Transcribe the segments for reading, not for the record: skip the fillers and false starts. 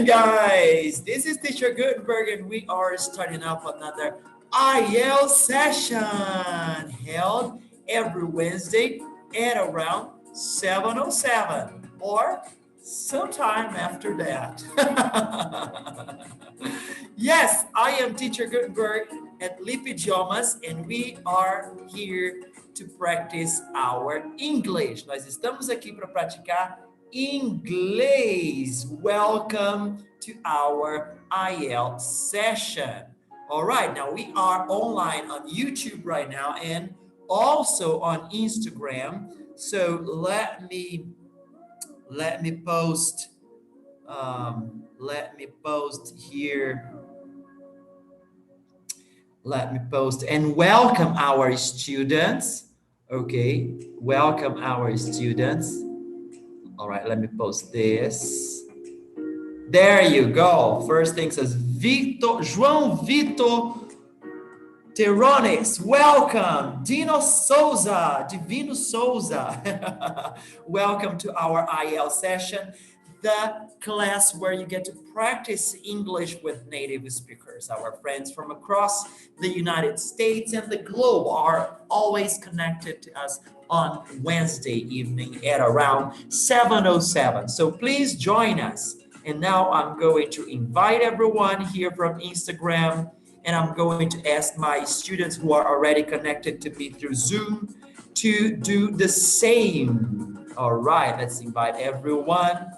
evening, guys. This is Teacher Gutenberg, and we are starting up another IELTS session held every Wednesday at around 7:07 or sometime after that. Yes, I am Teacher Gutenberg at Lip Idiomas, and we are here to practice our English. Nós estamos aqui para praticar inglês. Welcome to our IELTS session. All right, now we are online on YouTube right now and also on Instagram. So let me post here. Let me post and welcome our students. Okay, welcome our students. All right, let me post this. There you go. First thing says João Vitor Terones, welcome. Divino Souza. Welcome to our IELTS session, the class where you get to practice English with native speakers. Our friends from across the United States and the globe are always connected to us on Wednesday evening at around 7:07. So please join us. And now I'm going to invite everyone here from Instagram, and I'm going to ask my students who are already connected to me through Zoom to do the same. All right, let's invite everyone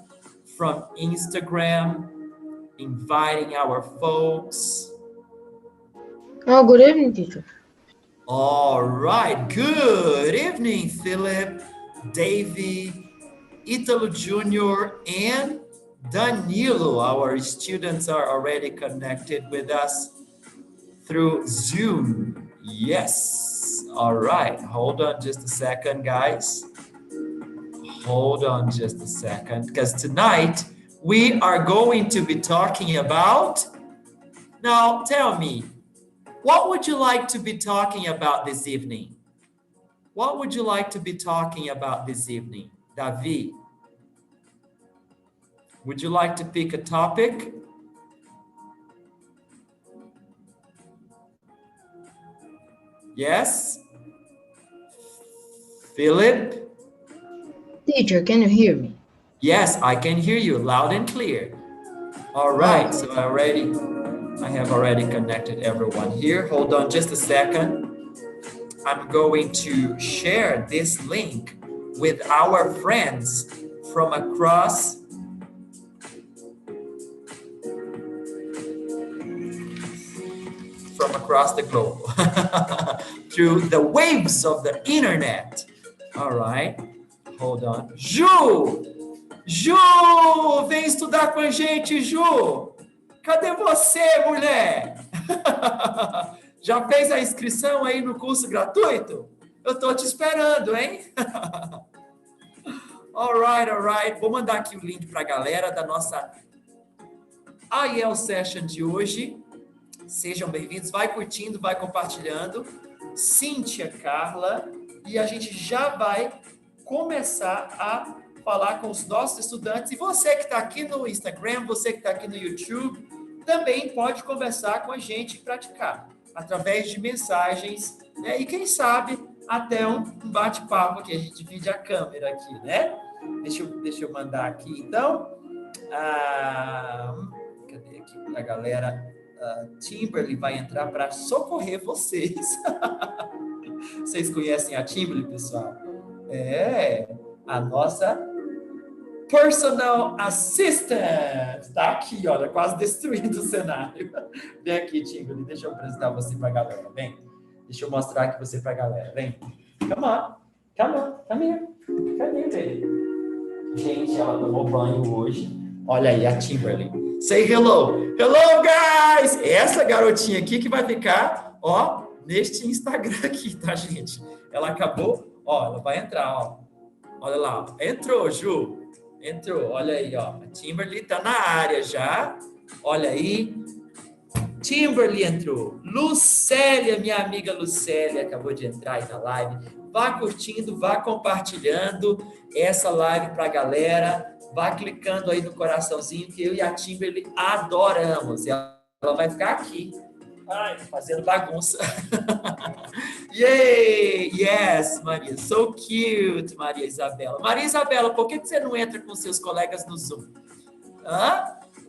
from Instagram, inviting our folks. Oh, good evening, teacher. All right, good evening, Philip, Davey, Italo Jr., and Danilo. Our students are already connected with us through Zoom. Yes. All right, hold on just a second, guys. Hold on just a second, because tonight we are going to be talking about, now tell me, what would you like to be talking about this evening? What would you like to be talking about this evening, Davi? Would you like to pick a topic? Yes? Philip? Teacher, can you hear me? Yes, I can hear you loud and clear. All right, so I have already connected everyone here. Hold on just a second. I'm going to share this link with our friends from across the globe through the waves of the internet. All right. Hold on. Ju, vem estudar com a gente, Ju. Cadê você, mulher? Já fez a inscrição aí no curso gratuito? Eu tô te esperando, hein? All right. Vou mandar aqui o link para a galera da nossa IELTS Session de hoje. Sejam bem-vindos. Vai curtindo, vai compartilhando. Cíntia, Carla. E a gente já vai começar a falar com os nossos estudantes. E você que está aqui no Instagram, você que está aqui no YouTube, também pode conversar com a gente e praticar através de mensagens, né? E quem sabe até um bate-papo que a gente divide a câmera aqui, né? Deixa eu mandar aqui, então. Cadê aqui a galera? Timberly vai entrar para socorrer vocês. Vocês conhecem a Timberly, pessoal? É, a nossa personal assistant. Tá aqui, olha, quase destruindo o cenário. Vem aqui, Timberly, deixa eu apresentar você para a galera, vem. Deixa eu mostrar aqui você para a galera, vem. Come on, come here, baby. Gente, ela tomou banho hoje. Olha aí, a Timberly. Say hello. Hello, guys! Essa garotinha aqui que vai ficar, ó, neste Instagram aqui, tá, gente? Ela acabou, ó, ela vai entrar, ó. Olha lá, ó. Entrou, Ju. Entrou, olha aí, ó. A Timberly tá na área já. Olha aí. Timberly entrou. Lucélia, minha amiga Lucélia, acabou de entrar aí na live. vá curtindo, vá compartilhando essa live para a galera, vá clicando aí no coraçãozinho, que eu e a Timberly adoramos. E ela vai ficar aqui, fazendo bagunça. Yay! Yes, Maria. So cute, Maria Isabela. Maria Isabela, por que você não entra com seus colegas no Zoom? Hã?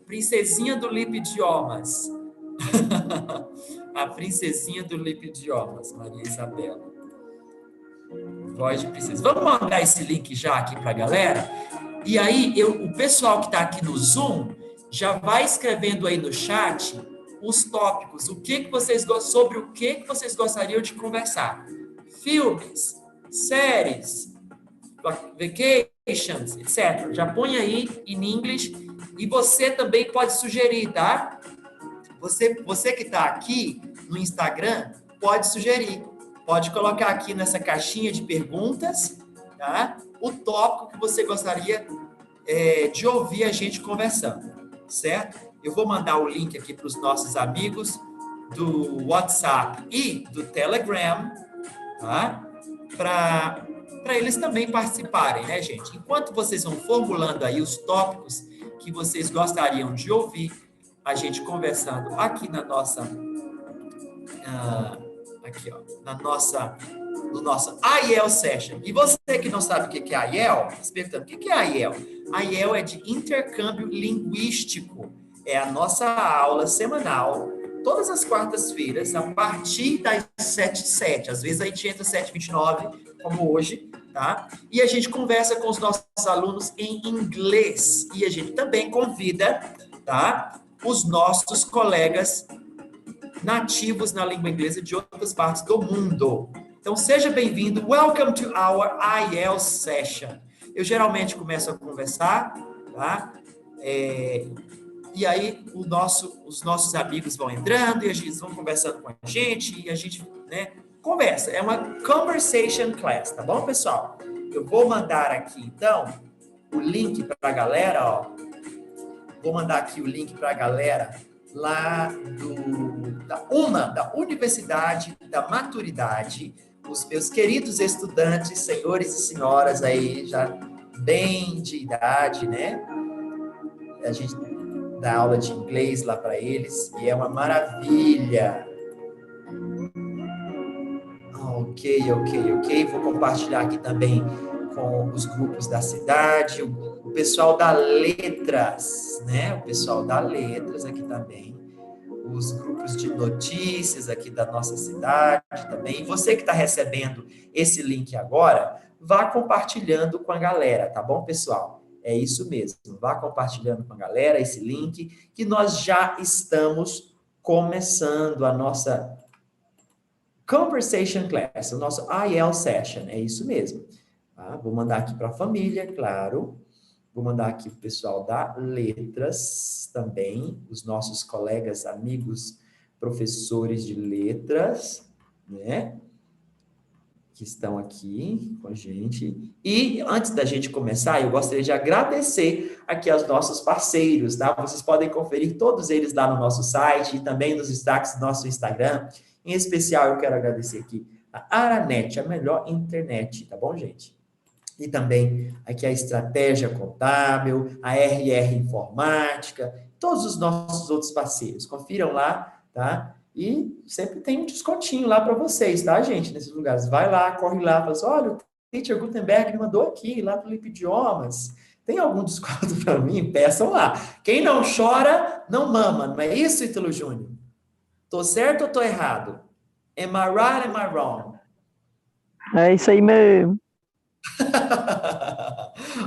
Princesinha do Lip Idiomas. A princesinha do Lip Idiomas, Maria Isabela. Voz de princesa. Vamos mandar esse link já aqui para a galera? E aí, o pessoal que está aqui no Zoom já vai escrevendo aí no chat os tópicos, sobre o que vocês gostariam de conversar. Filmes, séries, vacations, etc. Já põe aí em inglês e você também pode sugerir, tá? Você que está aqui no Instagram, pode sugerir. Pode colocar aqui nessa caixinha de perguntas, tá? O tópico que você gostaria de ouvir a gente conversando, certo? Eu vou mandar o link aqui para os nossos amigos do WhatsApp e do Telegram, tá? Para eles também participarem, né, gente? Enquanto vocês vão formulando aí os tópicos que vocês gostariam de ouvir, a gente conversando aqui na nossa... aqui, ó, no nosso IEL Session. E você que não sabe o que é IEL, se perguntando, o que é IEL? IEL é de intercâmbio linguístico. É a nossa aula semanal, todas as quartas-feiras, a partir das 7h07. Às vezes a gente entra às 7h29, como hoje, tá? E a gente conversa com os nossos alunos em inglês. E a gente também convida, tá? Os nossos colegas nativos na língua inglesa de outras partes do mundo. Então, seja bem-vindo. Welcome to our IEL session. Eu geralmente começo a conversar, tá? E aí, os nossos amigos vão entrando e eles vão conversando com a gente e a gente, né, conversa. É uma conversation class, tá bom, pessoal? Eu vou mandar aqui, então, o link para a galera, ó. Vou mandar aqui o link para a galera lá da Universidade da Maturidade, os meus queridos estudantes, senhores e senhoras aí, já bem de idade, né? A gente dá aula de inglês lá para eles e é uma maravilha. Ok. Vou compartilhar aqui também com os grupos da cidade, o pessoal da Letras, né? O pessoal da Letras aqui também, os grupos de notícias aqui da nossa cidade também. E você que está recebendo esse link agora, vá compartilhando com a galera, tá bom, pessoal? É isso mesmo, vá compartilhando com a galera esse link, que nós já estamos começando a nossa Conversation Class, o nosso IEL Session, é isso mesmo. Tá? Vou mandar aqui para a família, claro. Vou mandar aqui para o pessoal da Letras também, os nossos colegas, amigos, professores de letras, né? Que estão aqui com a gente. E antes da gente começar, eu gostaria de agradecer aqui aos nossos parceiros, tá? Vocês podem conferir todos eles lá no nosso site e também nos destaques do nosso Instagram. Em especial, eu quero agradecer aqui a Aranet, a melhor internet, tá bom, gente? E também aqui a Estratégia Contábil, a RR Informática, todos os nossos outros parceiros. Confiram lá, tá? E sempre tem um descontinho lá para vocês, tá, gente? Nesses lugares. Vai lá, corre lá, fala assim, olha, o Teacher Gutenberg me mandou aqui, lá do Lip Idiomas. Tem algum desconto para mim? Peçam lá. Quem não chora, não mama. Não é isso, Ítalo Júnior? Tô certo ou tô errado? Am I right, am I wrong? É isso aí mesmo.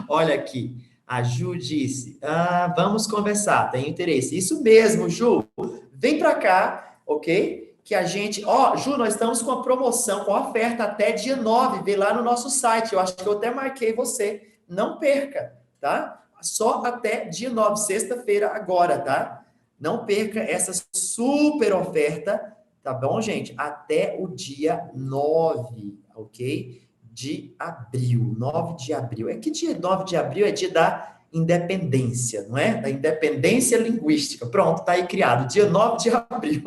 Olha aqui, a Ju disse, vamos conversar, tem interesse. Isso mesmo, Ju, vem para cá, ok? Que a gente, Ju, nós estamos com a promoção, com a oferta até dia 9, vê lá no nosso site, eu acho que eu até marquei você, não perca, tá? Só até dia 9, sexta-feira agora, tá? Não perca essa super oferta, tá bom, gente? Até o dia 9, ok? De abril, 9 de abril. É que dia 9 de abril é dia da independência, não é? Da independência linguística. Pronto, tá aí criado, dia 9 de abril.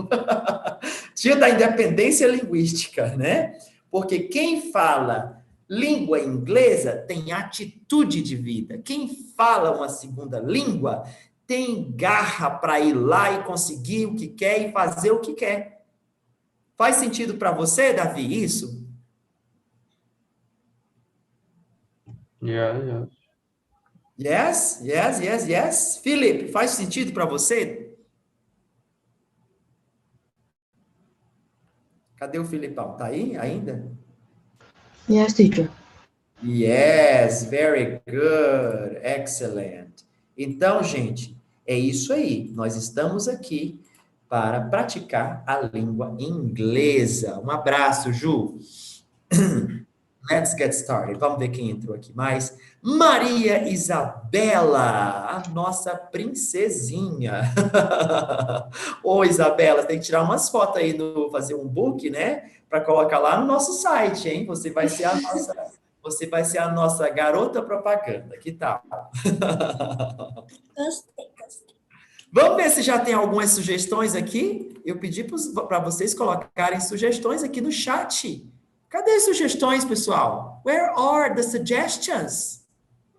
Dia da independência linguística, né? Porque quem fala língua inglesa tem atitude de vida. Quem fala uma segunda língua tem garra para ir lá e conseguir o que quer e fazer o que quer. Faz sentido para você, Davi, isso? Yeah. Yes. Felipe, faz sentido para você? Cadê o Filipão? Tá aí ainda? Yes, teacher. Yes, very good, excellent. Então, gente, é isso aí. Nós estamos aqui para praticar a língua inglesa. Um abraço, Ju. Let's get started. Vamos ver quem entrou aqui mais. Maria Isabela, a nossa princesinha. Ô, Isabela, tem que tirar umas fotos aí, fazer um book, né? Para colocar lá no nosso site, hein? Você vai ser a nossa garota propaganda. Que tal? Gostei. Vamos ver se já tem algumas sugestões aqui. Eu pedi para vocês colocarem sugestões aqui no chat. Cadê as sugestões, pessoal? Where are the suggestions?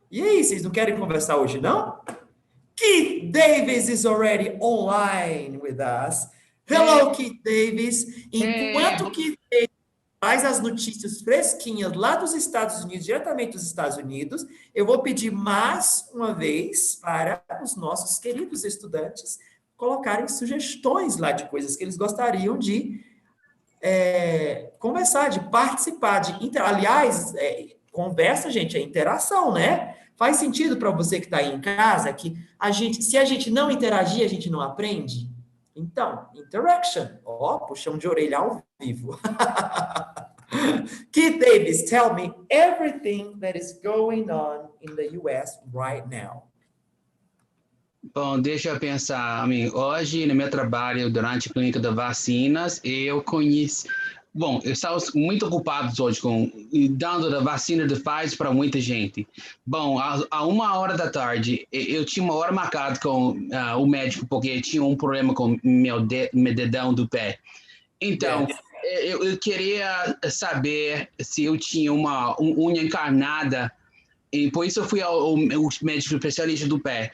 E aí, vocês não querem conversar hoje, não? Keith Davis is already online with us. Hello, Keith Davis. Enquanto Keith Davis faz as notícias fresquinhas lá dos Estados Unidos, diretamente dos Estados Unidos, eu vou pedir mais uma vez para os nossos queridos estudantes colocarem sugestões lá de coisas que eles gostariam de conversar, de participar, aliás, conversa, gente, é interação, né? Faz sentido para você que está aí em casa que se a gente não interagir, a gente não aprende? Então, interaction. Puxão de orelha ao vivo. Keith Davis, tell me everything that is going on in the US right now. Bom, deixa eu pensar, amigo. Hoje, no meu trabalho, durante a clínica de vacinas, eu conheci... Bom, estamos muito ocupados hoje dando a vacina de Pfizer para muita gente. Bom, a 1h eu tinha uma hora marcada com o médico, porque eu tinha um problema com meu dedão do pé. Então, eu queria saber se eu tinha uma unha encarnada. E por isso eu fui ao médico especialista do pé.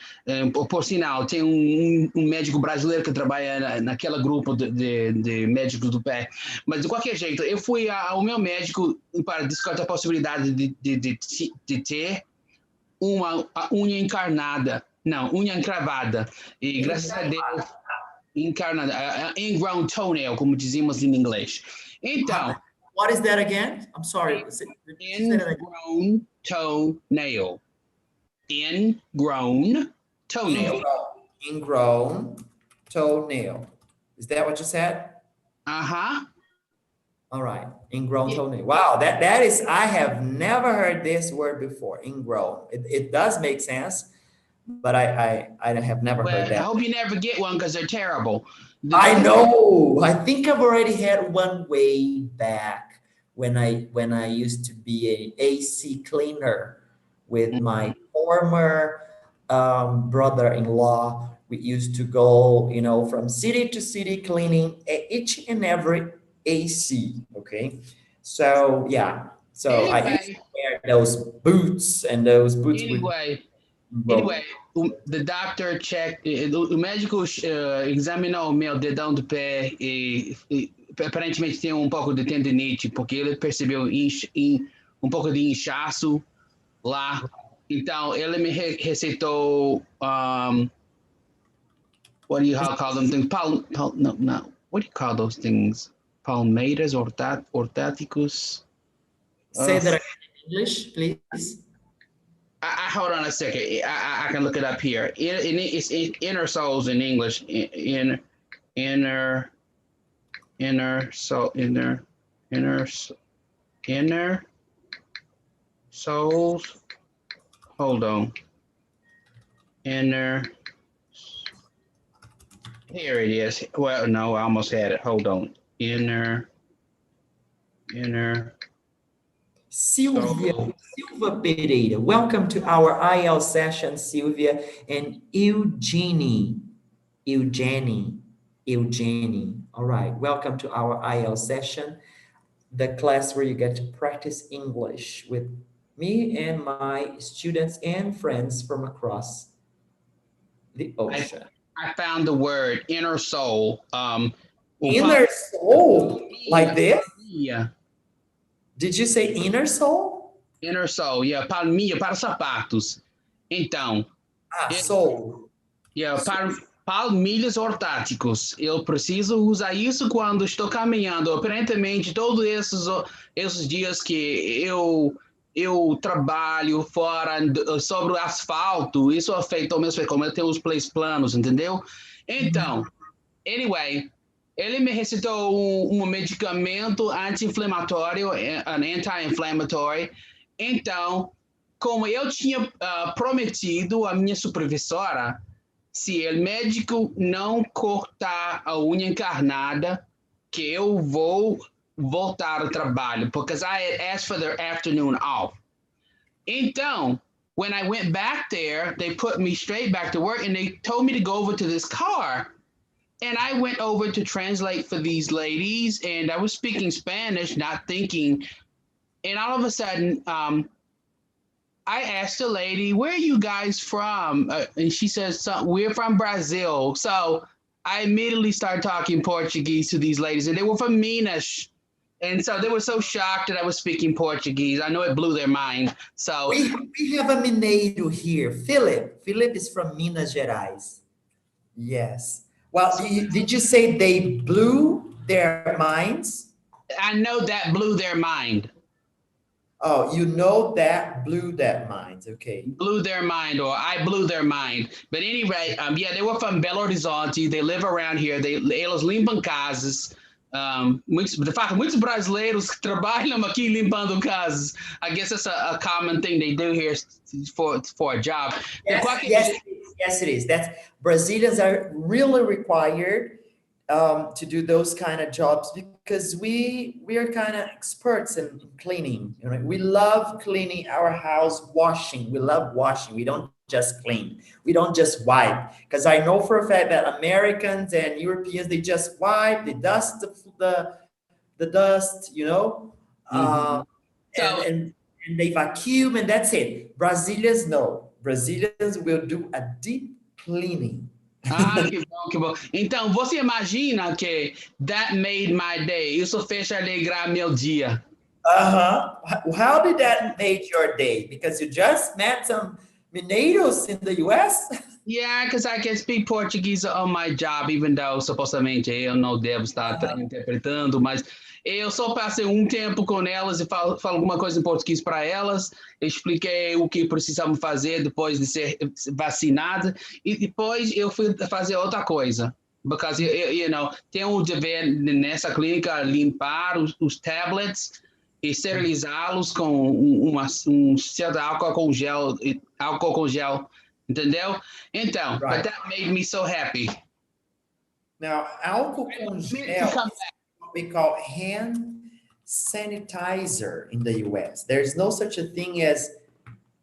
Por sinal, tem um médico brasileiro que trabalha naquela grupo de médicos do pé. Mas, de qualquer jeito, eu fui ao meu médico para discutir a possibilidade de ter uma unha encarnada. Não, unha encravada. E, graças a Deus, encarnada. Ingrown toenail, como dizemos em inglês. Então... What is that again? I'm sorry. Ingrown toenail. Ingrown toenail. Ingrown toenail. Is that what you said? Uh-huh. All right. Ingrown toenail. Wow, that is, I have never heard this word before. Ingrown. It does make sense, but I have never heard that. I hope you never get one because they're terrible. I know. I think I've already had one way back when I used to be an AC cleaner with my former brother-in-law. We used to go, from city to city cleaning each and every AC. Okay, so yeah. So anyway, I used to wear those boots, and those boots. Anyway, the doctor checked. O médico examinou o meu dedão do pé e aparentemente tem um pouco de tendinite, porque ele percebeu um pouco de inchaço lá. Então, ele me receitou, what do you call them? What do you call those things? Palmeiras, hortáticos? Say that again in English, please. Hold on a second. I can look it up here. It's inner soles in English. Inner soles. Hold on. Here it is. Well, no, I almost had it. Hold on. Inner. Silva Pereira, welcome to our IL session, Silvia, and Eugenie. All right, welcome to our IL session. the class where you get to practice English with me and my students and friends from across the ocean. I found the word inner soul. Inner soul, like this? Yeah. Did you say inner soul? Inner soul, yeah. Palmilha para sapatos. Então, Soul. Yeah, palmilhas ortáticos. Eu preciso usar isso quando estou caminhando. Aparentemente, todos esses dias que eu trabalho fora sobre o asfalto, isso afeta o meu como eu tenho os plays planos, entendeu? Então, anyway, ele me recitou um medicamento anti-inflamatório, anti-inflammatory. Então, como eu tinha prometido à minha supervisora, se o médico não cortar a unha encarnada, que eu vou voltar ao trabalho, because I had asked for their afternoon off. Então, when I went back there, they put me straight back to work and they told me to go over to this car. And I went over to translate for these ladies and I was speaking Spanish, not thinking. And all of a sudden, I asked the lady, where are you guys from? And she says, we're from Brazil. So I immediately started talking Portuguese to these ladies, and they were from Minas. And so they were so shocked that I was speaking Portuguese. I know it blew their mind. So we have a Mineiro here, Philip. Philip is from Minas Gerais. Yes. Well, did you say they blew their minds? I know that blew their mind. Oh, you know that blew their minds. Okay. Blew their mind, or I blew their mind. But anyway, yeah, they were from Belo Horizonte. They live around here. Eles limpam casas. Muitos brasileiros que trabalham aqui limpando casas. I guess that's a common thing they do here for a job. Yes, it is. That's Brazilians are really required to do those kind of jobs because we are kind of experts in cleaning. You know, we love cleaning our house, washing. We love washing. We don't just clean. We don't just wipe. Because I know for a fact that Americans and Europeans, they just wipe, they dust the dust, you know, and they vacuum and that's it. Brazilians, no. Brazilians will do a deep cleaning. Que bom, que bom. Então, você imagina que that made my day. Isso fez alegrar meu dia. How did that make your day? Because you just met some Mineiros in the US? Yeah, because I can speak Portuguese on my job, even though supostamente eu não devo estar interpretando, mas eu só passei um tempo com elas e falo alguma coisa em português para elas, expliquei o que precisavam fazer depois de ser vacinada e depois eu fui fazer outra coisa. Because, you know, tem um dever nessa clínica limpar os tablets e esterilizá-los com um certo álcool com gel, entendeu? Então, but that made me so happy. Now, álcool com gel, we call hand sanitizer in the US. There's no such a thing as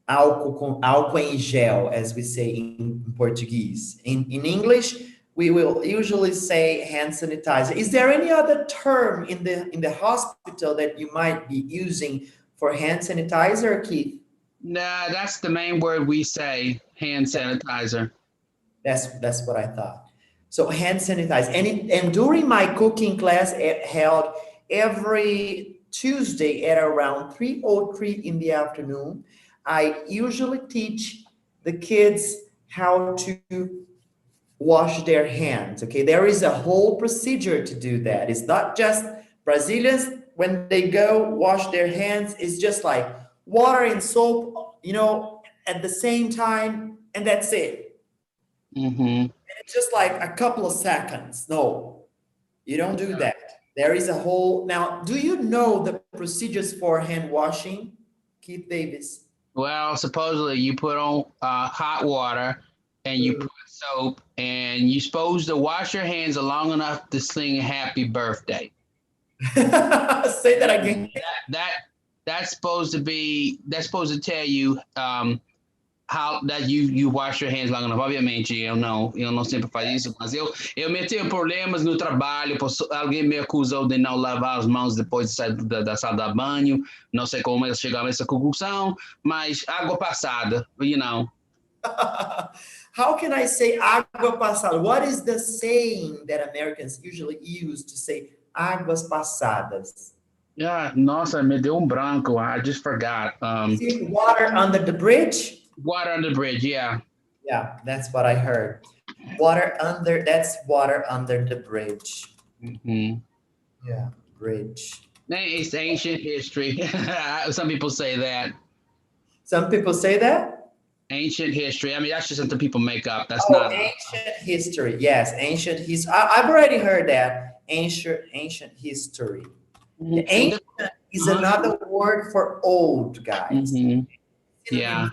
álcool em gel, as we say in Portuguese. In English, we will usually say hand sanitizer. Is there any other term in the hospital that you might be using for hand sanitizer, Keith? Nah, that's the main word we say, hand sanitizer. That's what I thought. So hand sanitizer. And during my cooking class, it held every Tuesday at around 3:03 in the afternoon. I usually teach the kids how to wash their hands. Okay, there is a whole procedure to do that. It's not just Brazilians, when they go wash their hands, it's just like water and soap, you know, at the same time, and that's it. It's just like a couple of seconds. No, you don't do that. There is a whole, now, do you know the procedures for hand washing, Keith Davis? Well, supposedly you put on hot water and you put soap and you're supposed to wash your hands long enough to sing happy birthday. Say that again. That's supposed to tell you how that you wash your hands long enough. Obviamente, eu não sempre faço isso, mas eu me tenho problemas no trabalho, alguém me acusou de não lavar as mãos depois de sair da sala de banho, não sei como eles chegaram a essa conclusão, mas água passada, you know. How can I say água passada? What is the saying that Americans usually use to say águas passadas? Yeah, nossa, me deu branco. I just forgot. Is it water under the bridge? Water under the bridge, yeah. Yeah, that's what I heard. That's water under the bridge. Mm-hmm. Yeah, bridge. It's ancient history. Some people say that. Some people say that? Ancient history. I mean, that's just something people make up. That's Oh, not ancient history. Yes, ancient history. I've already heard that. Ancient history. The ancient is another word for old, guys. Mm-hmm. Yeah.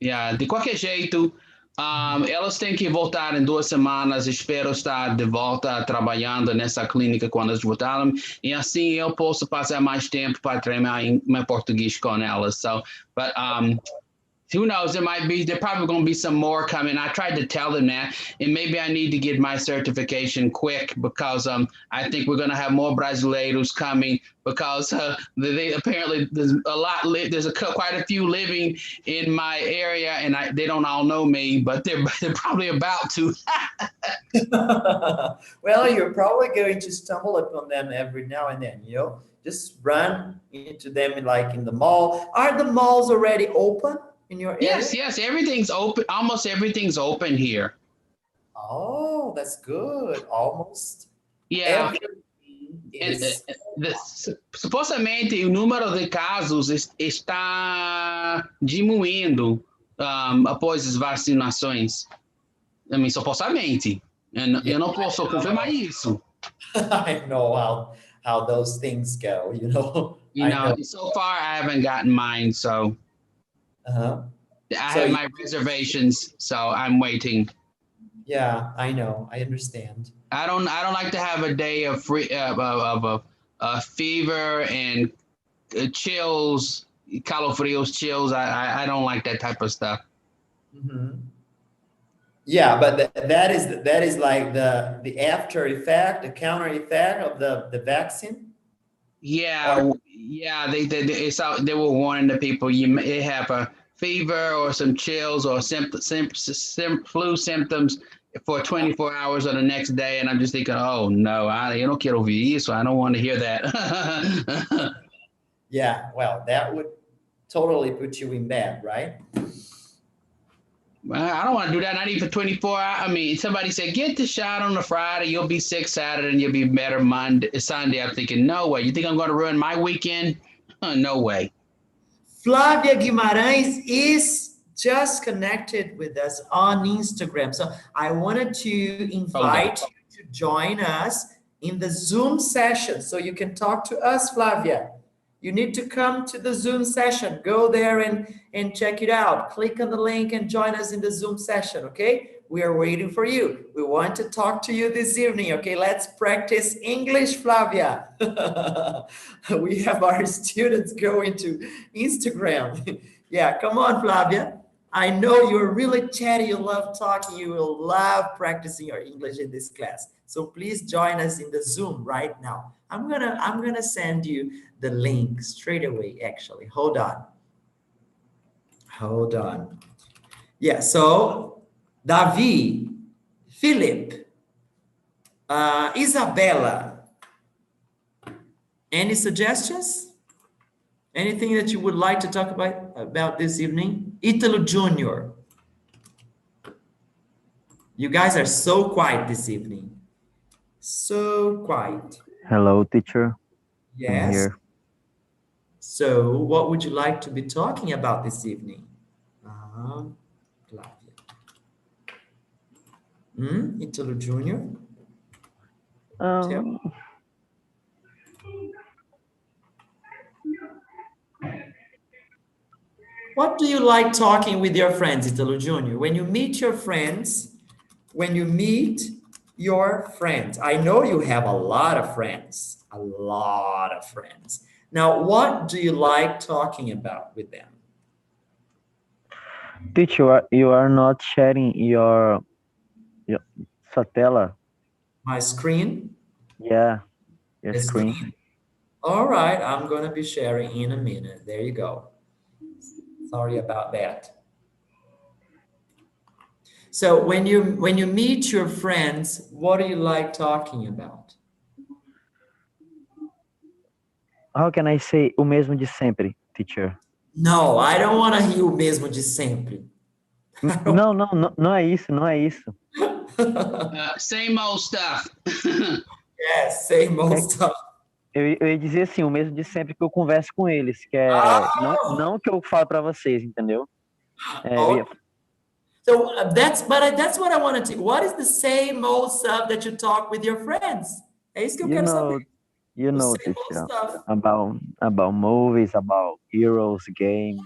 Yeah, de qualquer jeito, elas têm que voltar em 2 semanas. Espero estar de volta trabalhando nessa clínica quando elas voltarem. E assim eu posso passar mais tempo para treinar meu português com elas. So, but who knows? There probably going to be some more coming. I tried to tell them that, and maybe I need to get my certification quick because I think we're going to have more Brasileiros coming because they apparently there's quite a few living in my area, and they don't all know me, but they're probably about to. Well, you're probably going to stumble upon them every now and then, just run into them like in the mall. Are the malls already open in your area? Yes, everything's open. Almost everything's open here. Oh, that's good. Almost. Yeah. Supostamente o número de casos está diminuindo após as vacinações. Supostamente. Eu não posso confirmar isso. I know how those things go, So far I haven't gotten mine, so I have my reservations, so I'm waiting. Yeah, I know. I understand. I don't like to have a day of fever and chills, calofrios, chills. I don't like that type of stuff. Mm-hmm. Yeah, but that is like the after effect, the counter effect of the vaccine. Yeah. They were warning the people you may have a fever or some chills or flu symptoms for 24 hours or the next day, and I'm just thinking, oh no, eu não quero ouvir isso. I don't want to hear that. Yeah, well, that would totally put you in bed, right? Well, I don't want to do that, not even 24 hours. I mean, somebody said, get the shot on the Friday, you'll be sick Saturday, and you'll be better Sunday. I'm thinking, no way. You think I'm going to ruin my weekend? No way. Flavia Guimarães is just connected with us on Instagram. So I wanted to invite you to join us in the Zoom session so you can talk to us, Flavia. You need to come to the Zoom session. Go there and check it out. Click on the link and join us in the Zoom session, okay? We are waiting for you. We want to talk to you this evening, okay? Let's practice English, Flavia. We have our students going to Instagram. Yeah, come on, Flavia. I know you're really chatty. You love talking. You will love practicing your English in this class. So please join us in the Zoom right now. I'm gonna send you the link straight away, actually. Hold on. Yeah, so Davi, Philip, Isabella, any suggestions? Anything that you would like to talk about this evening? Italo Jr. You guys are so quiet this evening. So quiet. Hello, teacher. Yes. I'm here. So what would you like to be talking about this evening? Italo Jr.? What do you like talking with your friends, Italo Jr.? When you meet your friends, I know you have a lot of friends. Now, what do you like talking about with them? Teacher, you are not sharing your sua tela. My screen? Yeah, your The screen. screen. All right, I'm going to be sharing in a minute. There you go. Sorry about that. So when you meet your friends, what do you like talking about? How can I say o mesmo de sempre, teacher? No, I don't want to hear o mesmo de sempre. Não, não, não, não é isso, não é isso. Same old stuff. Yes, same old stuff. Eu ia dizer assim, o mesmo de sempre que eu converso com eles, que é não que eu falo para vocês, entendeu? So that's what I wanted to. What is the same old stuff that you talk with your friends? É isso que eu quero saber. You know, teacher, about movies, about heroes, games.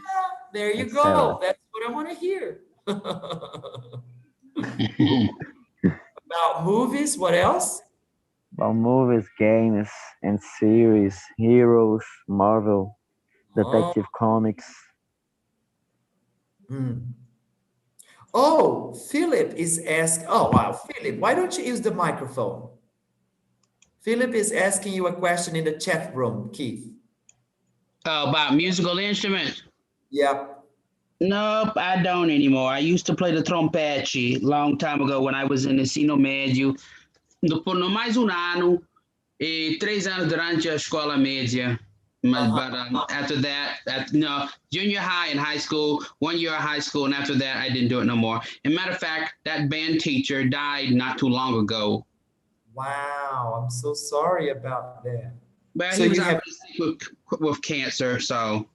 There you go. That's what I want to hear. About movies, what else? About movies, games, and series, heroes, Marvel, Detective Comics. Oh, Philip is asking. Oh, wow. Philip, why don't you use the microphone? Philip is asking you a question in the chat room, Keith. About musical instruments? Yep. Nope, I don't anymore. I used to play the trompete long time ago when I was in ensino médio. Por no mais ano e 3 anos durante a escola média. But after that, junior high and high school, 1 year of high school, and after that, I didn't do it no more. As a matter of fact, that band teacher died not too long ago. Wow, I'm so sorry about that. But so he was sick with cancer, so.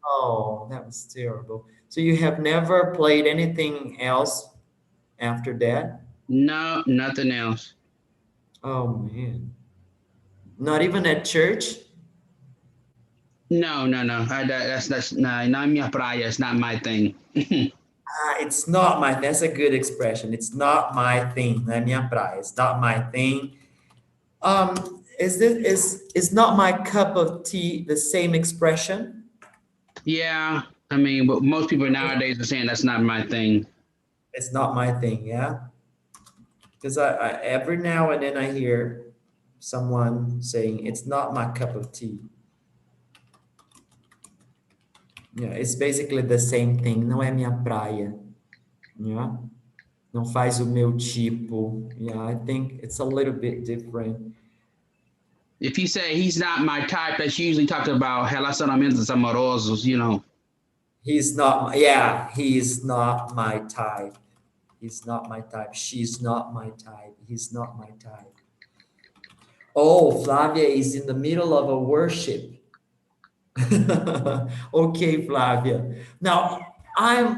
Oh, that was terrible. So you have never played anything else after that? No, nothing else. Oh, man. Not even at church? No. That's not minha praia. It's not my thing. It's not my, that's a good expression. It's not my thing. Na minha praia. It's not my thing. Is not my cup of tea the same expression? Yeah, I mean, but most people nowadays are saying that's not my thing. It's not my thing, yeah? Because I every now and then I hear someone saying, it's not my cup of tea. Yeah, it's basically the same thing. Não é minha praia. Yeah? Não faz o meu tipo. Yeah, I think it's a little bit different. If you say he's not my type, that's usually talking about relacionamentos amorosos, you know. He's not my type. He's not my type. She's not my type. He's not my type. Oh, Flavia is in the middle of a worship. Okay, Flavia. Now, I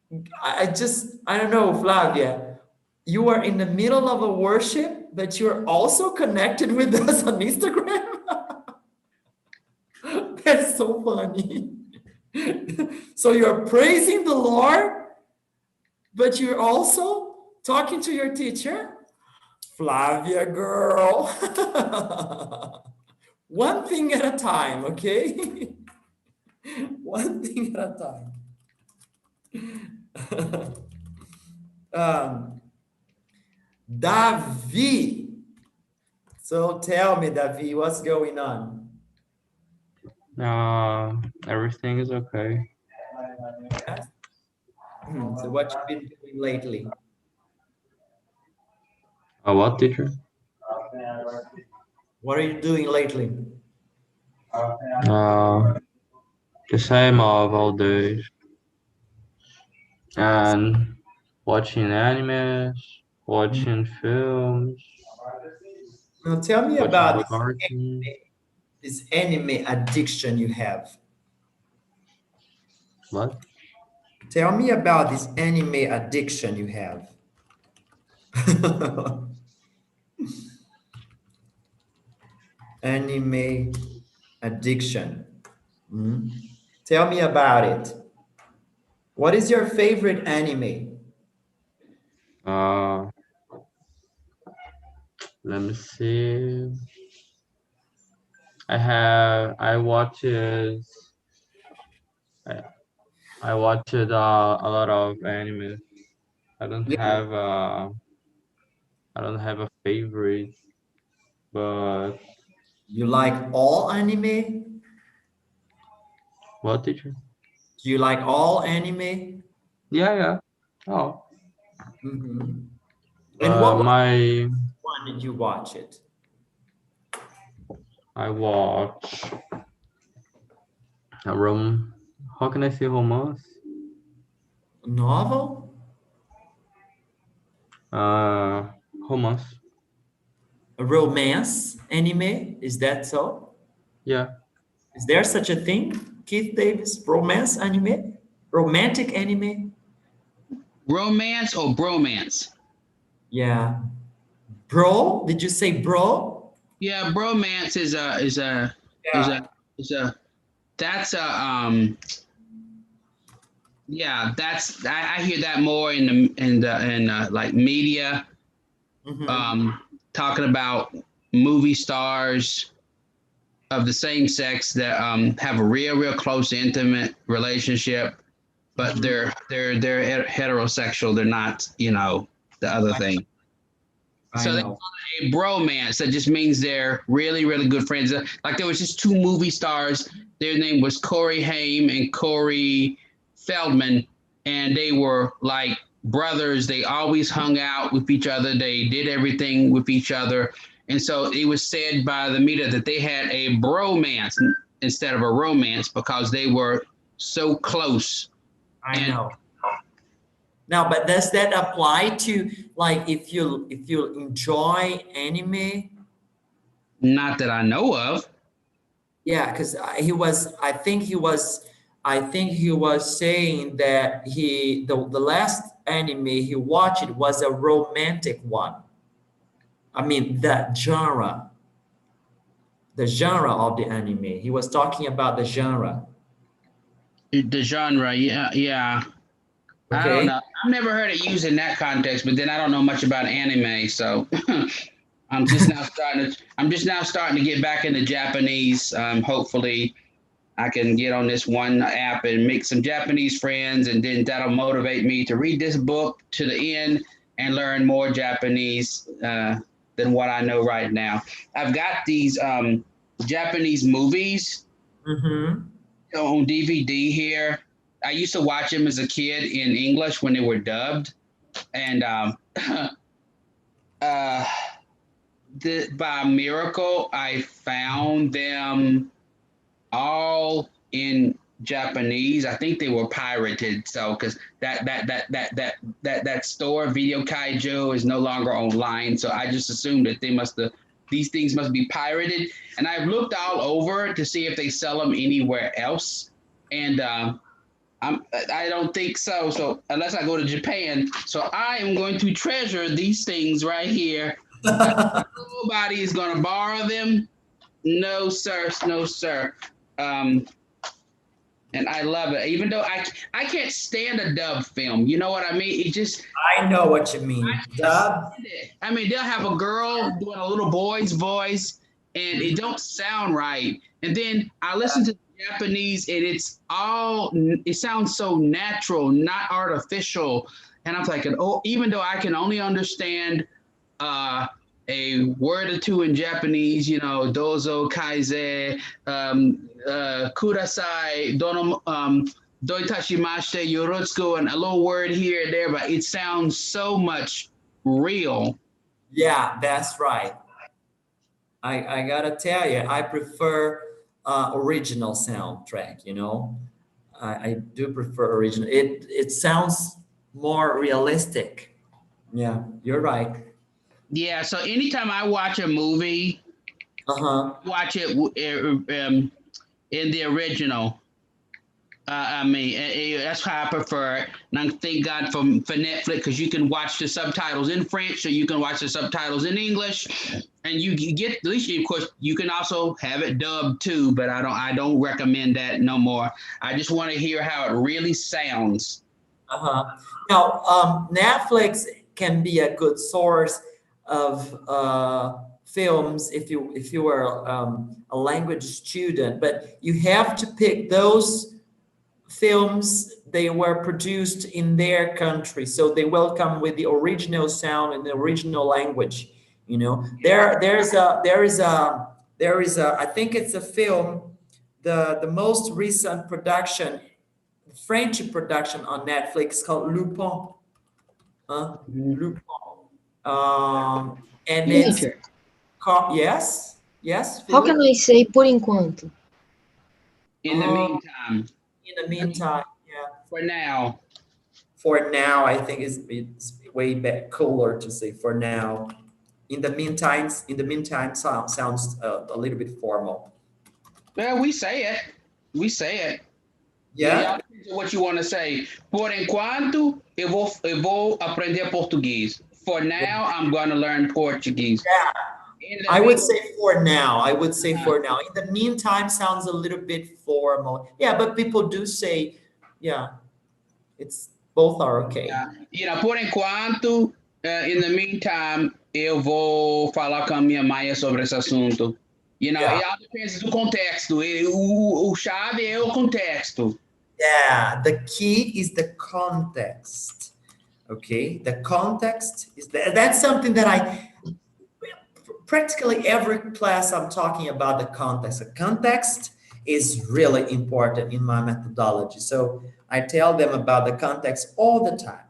don't know, Flavia. You are in the middle of a worship, but you're also connected with us on Instagram. That's so funny. So you're praising the Lord, but you're also talking to your teacher? Flavia, girl. One thing at a time, okay? One thing at a time. Davi. So tell me, Davi, what's going on? Everything is okay. Yes. So what you been doing lately? What, teacher? What are you doing lately? The same of all days. And watching animes, watching films. Now tell me about cartoons. this anime addiction you have. What? Tell me about this anime addiction you have. Anime addiction. Tell me about it. What is your favorite anime? Let me see. I watches I watched a lot of anime. I don't Yeah. have a favorite, but You like all anime? what did you? Do you like all anime? Yeah, yeah. Oh, Mm-hmm. And what my one did you watch it? I watch a How can I say romance? Novel? Romance. A romance anime? Is that so? Yeah. Is there such a thing, Keith Davis? Romance anime? Romantic anime? Romance or bromance? Yeah. Bro? Did you say bro? Yeah, bromance is Yeah. a that's a yeah, that's I hear that more in like media, Mm-hmm. talking about movie stars of the same sex that have a real close intimate relationship, but Mm-hmm. they're heterosexual. They're not, the other thing. I So they know. call it a bromance. That just means they're really good friends. Like there was just two movie stars. Their name was Corey Haim and Corey Feldman, and they were like brothers. They always hung out with each other. They did everything with each other. And so it was said by the media that they had a bromance instead of a romance because they were so close. I And know. Now, but does that apply to like if you enjoy anime? not that I know of. Yeah, because I think he was saying that the last anime he watched was a romantic one. I mean, the genre of the anime. He was talking about the genre. The genre, yeah. I don't Okay. know. I've never heard it used in that context, but then I don't know much about anime, so I'm just now starting to get back into Japanese. Hopefully I can get on this one app and make some Japanese friends, and then that'll motivate me to read this book to the end and learn more Japanese than what I know right now. I've got these Japanese movies Mm-hmm. on DVD here. I used to watch them as a kid in English when they were dubbed, and uh, by miracle, I found them all in Japanese. I think they were pirated, so because that store Video Kaiju is no longer online, so I just assumed that these things must be pirated. And I've looked all over to see if they sell them anywhere else, and I don't think so. So unless I go to Japan, so I am going to treasure these things right here. Nobody is going to borrow them. No, sir. No, sir. And I love it. Even though I can't stand a dub film. You know what I mean? It just I know what you mean. I can't Dub. stand it. I mean, they'll have a girl doing a little boy's voice, and it don't sound right. And then I listen to Japanese, and it sounds so natural, not artificial. And I'm thinking, oh, even though I can only understand a word or two in Japanese, dozo, kaize, kudasai, dono, doitashimashite, yorotsuku, and a little word here and there, but it sounds so much real. Yeah, that's right. I gotta tell you, I prefer original soundtrack. I do prefer original. It sounds more realistic. Yeah, you're right. Yeah, so anytime I watch a movie, Uh-huh. watch it in the original. I mean, that's how I prefer it. And I thank God for Netflix because you can watch the subtitles in French, or you can watch the subtitles in English, and you get at least, of course, you can also have it dubbed too. But I don't recommend that no more. I just want to hear how it really sounds. Uh-huh. Now, Netflix can be a good source of films if you are a language student, but you have to pick those films, they were produced in their country, so they will come with the original sound and the original language. You know, I think it's a film, the most recent production, French production on Netflix called Lupin. Lupin. And it's Teacher, yes, how Philip? can I say por enquanto? In the meantime. In the meantime, yeah. For now. For now, I think it's way cooler to say for now. In the meantime sounds a little bit formal. Well, we say it. We say it. Yeah. What you want to say? Por enquanto, eu vou aprender português. For now, I'm going to learn Portuguese. Yeah. I would say for now. In the meantime sounds a little bit formal. Yeah, but people do say, yeah, it's both are okay. Yeah. You know, por enquanto, in the meantime, eu vou falar com a minha mãe sobre esse assunto. You know, it all depends do contexto. O chave é o contexto. Yeah, the key is the context. Okay, the context is that's something that practically every class I'm talking about the context. The context is really important in my methodology. So I tell them about the context all the time.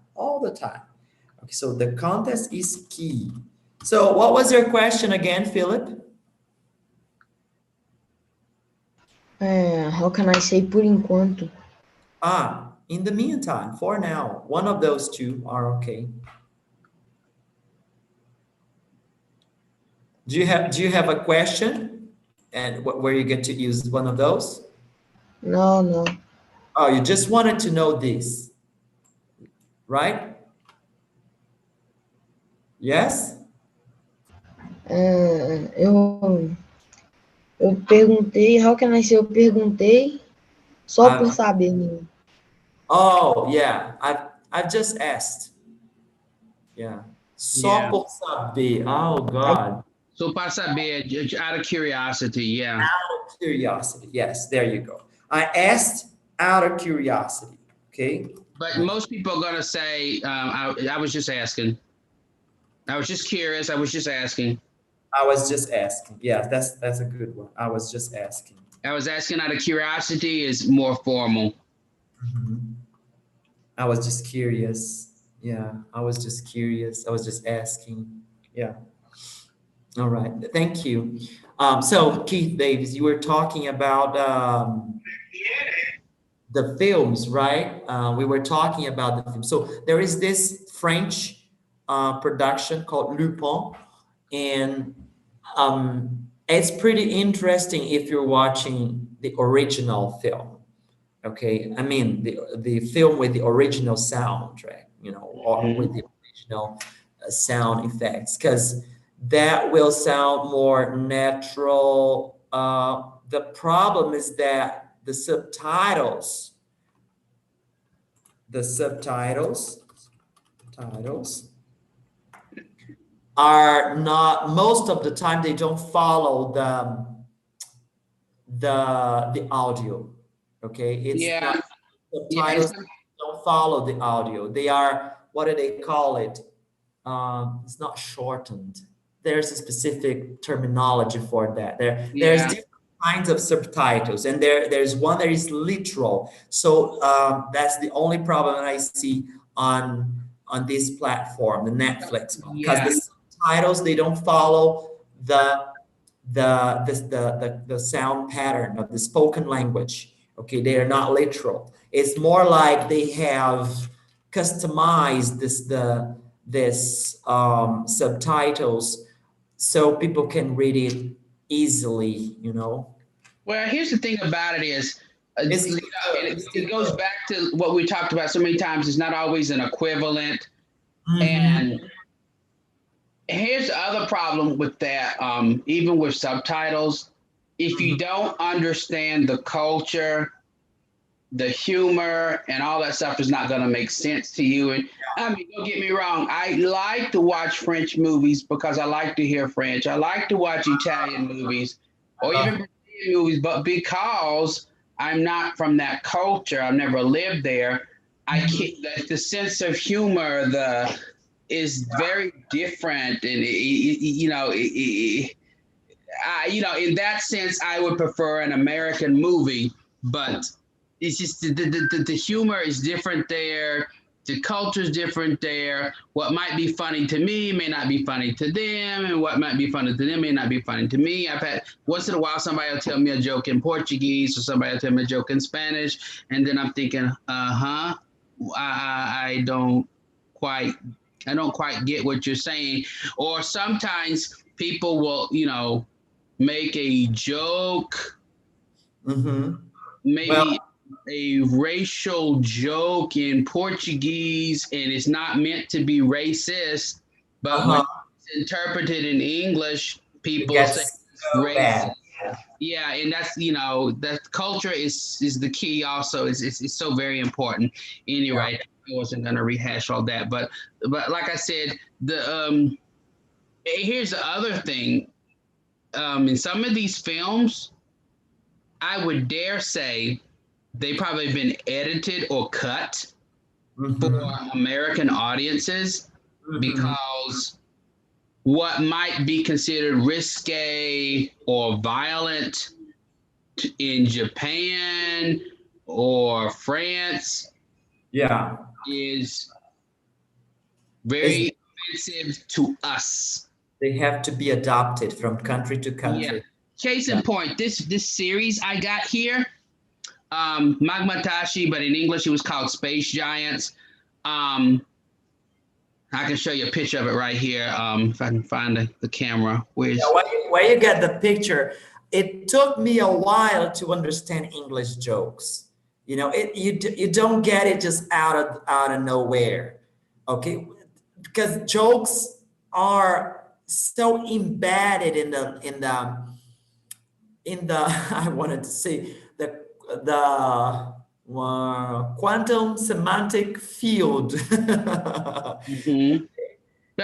Okay, so the context is key. So what was your question again, Philip? How can I say por enquanto? In the meantime, for now, one of those two are okay. Do you have a question and where you get to use one of those? No. Oh, you just wanted to know this, right? Yes? Eu perguntei, how can I say eu perguntei só por saber mesmo. Oh, yeah, I've just asked. Yeah. Só por saber. Oh, God. So para saber, out of curiosity, yeah. Out of curiosity, yes, there you go. I asked out of curiosity, okay? But most people are gonna say, I was just asking. I was just curious, I was just asking. I was just asking. Yeah, that's a good one. I was just asking. I was asking out of curiosity is more formal. Mm-hmm. I was just curious. Yeah, I was just curious. I was just asking. Yeah. All right. Thank you. So Keith Davis, you were talking about the films, right? We were talking about the film. So there is this French production called Lupin, and it's pretty interesting if you're watching the original film. Okay, I mean the film with the original soundtrack, you know, or with the original sound effects, because that will sound more natural. The problem is that the subtitles are not, most of the time they don't follow the audio. Okay, it's subtitles don't follow the audio. They are, what do they call it? It's not shortened. There's a specific terminology for that. There's different kinds of subtitles, and there's one that is literal. So that's the only problem that I see on this platform, the Netflix, because the subtitles, they don't follow the sound pattern of the spoken language. Okay, they are not literal. It's more like they have customized this subtitles so people can read it easily, you know. Well, here's the thing about it is, it goes back to what we talked about so many times. It's not always an equivalent. Mm-hmm. And here's the other problem with that, even with subtitles, if you don't understand the culture, the humor, and all that stuff is not going to make sense to you. And I mean, don't get me wrong. I like to watch French movies because I like to hear French. I like to watch Italian movies or even Brazilian movies, but because I'm not from that culture. I've never lived there. I can't. The sense of humor, is very different, and in that sense, I would prefer an American movie, but it's just the humor is different there. The culture is different there. What might be funny to me may not be funny to them, and what might be funny to them may not be funny to me. I've had once in a while somebody will tell me a joke in Portuguese, or somebody will tell me a joke in Spanish, and then I'm thinking, I don't quite get what you're saying. Or sometimes people will, make a joke, maybe a racial joke in Portuguese, and it's not meant to be racist, but when it's interpreted in English, people say racist. Bad. Yeah, and that's that culture is the key. Also, it's so very important. Anyway, I wasn't gonna rehash all that, but like I said, here's the other thing. In some of these films, I would dare say they probably been edited or cut for American audiences, because what might be considered risque or violent in Japan or France is very offensive to us. They have to be adopted from country to country. Yeah. Case in point, this series I got here, Magmatashi, but in English it was called Space Giants. I can show you a picture of it right here. If I can find the camera. Where you get the picture? It took me a while to understand English jokes. You don't get it just out of nowhere, okay? Because jokes are so embedded in the I wanted to say the quantum semantic field. But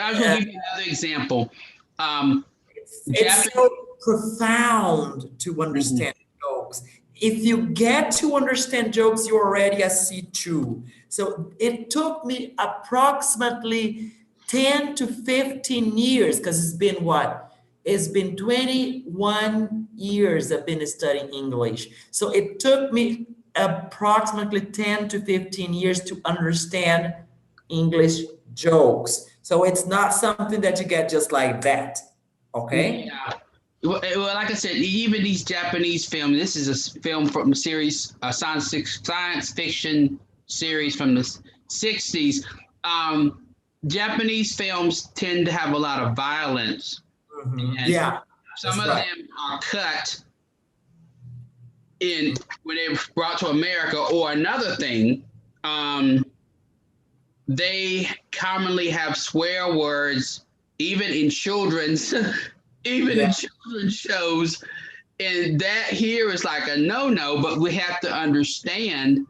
I was going to give you another example. It's so profound to understand jokes. If you get to understand jokes, you're already a C2. So it took me approximately 10 to 15 years, because it's been what? It's been 21 years I've been studying English. So it took me approximately 10 to 15 years to understand English jokes. So it's not something that you get just like that, okay? Yeah. Well, like I said, even these Japanese films, this is a film from a series, a science fiction series from the 60s. Japanese films tend to have a lot of violence. Yeah. Some of them are cut in when they were brought to America. Or another thing, they commonly have swear words, even in children's in children's shows, and that here is like a no-no. But we have to understand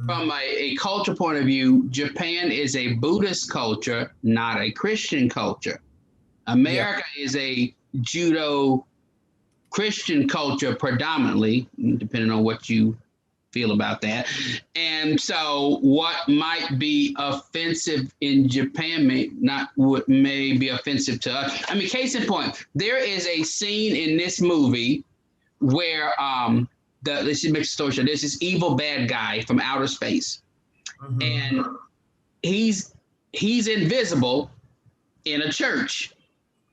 from a culture point of view, Japan is a Buddhist culture, not a Christian culture. America is a Judo Christian culture predominantly, depending on what you feel about that. And so what might be offensive in Japan may be offensive to us. I mean, case in point, there is a scene in this movie where let's make the story short. There's this evil bad guy from outer space, and he's invisible in a church,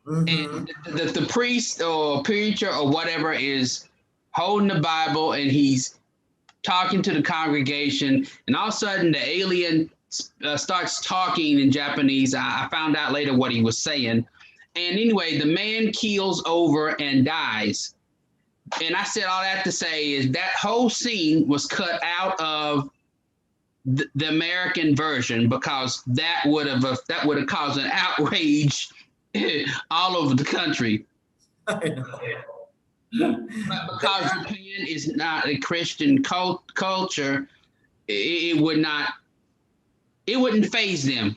and the priest or preacher or whatever is holding the Bible, and he's talking to the congregation, and all of a sudden the alien starts talking in Japanese. I found out later what he was saying, and anyway, the man keels over and dies. And I said all that to say is that whole scene was cut out of the American version, because that would have caused an outrage all over the country. I know. But because Japan is not a Christian culture, it wouldn't faze them.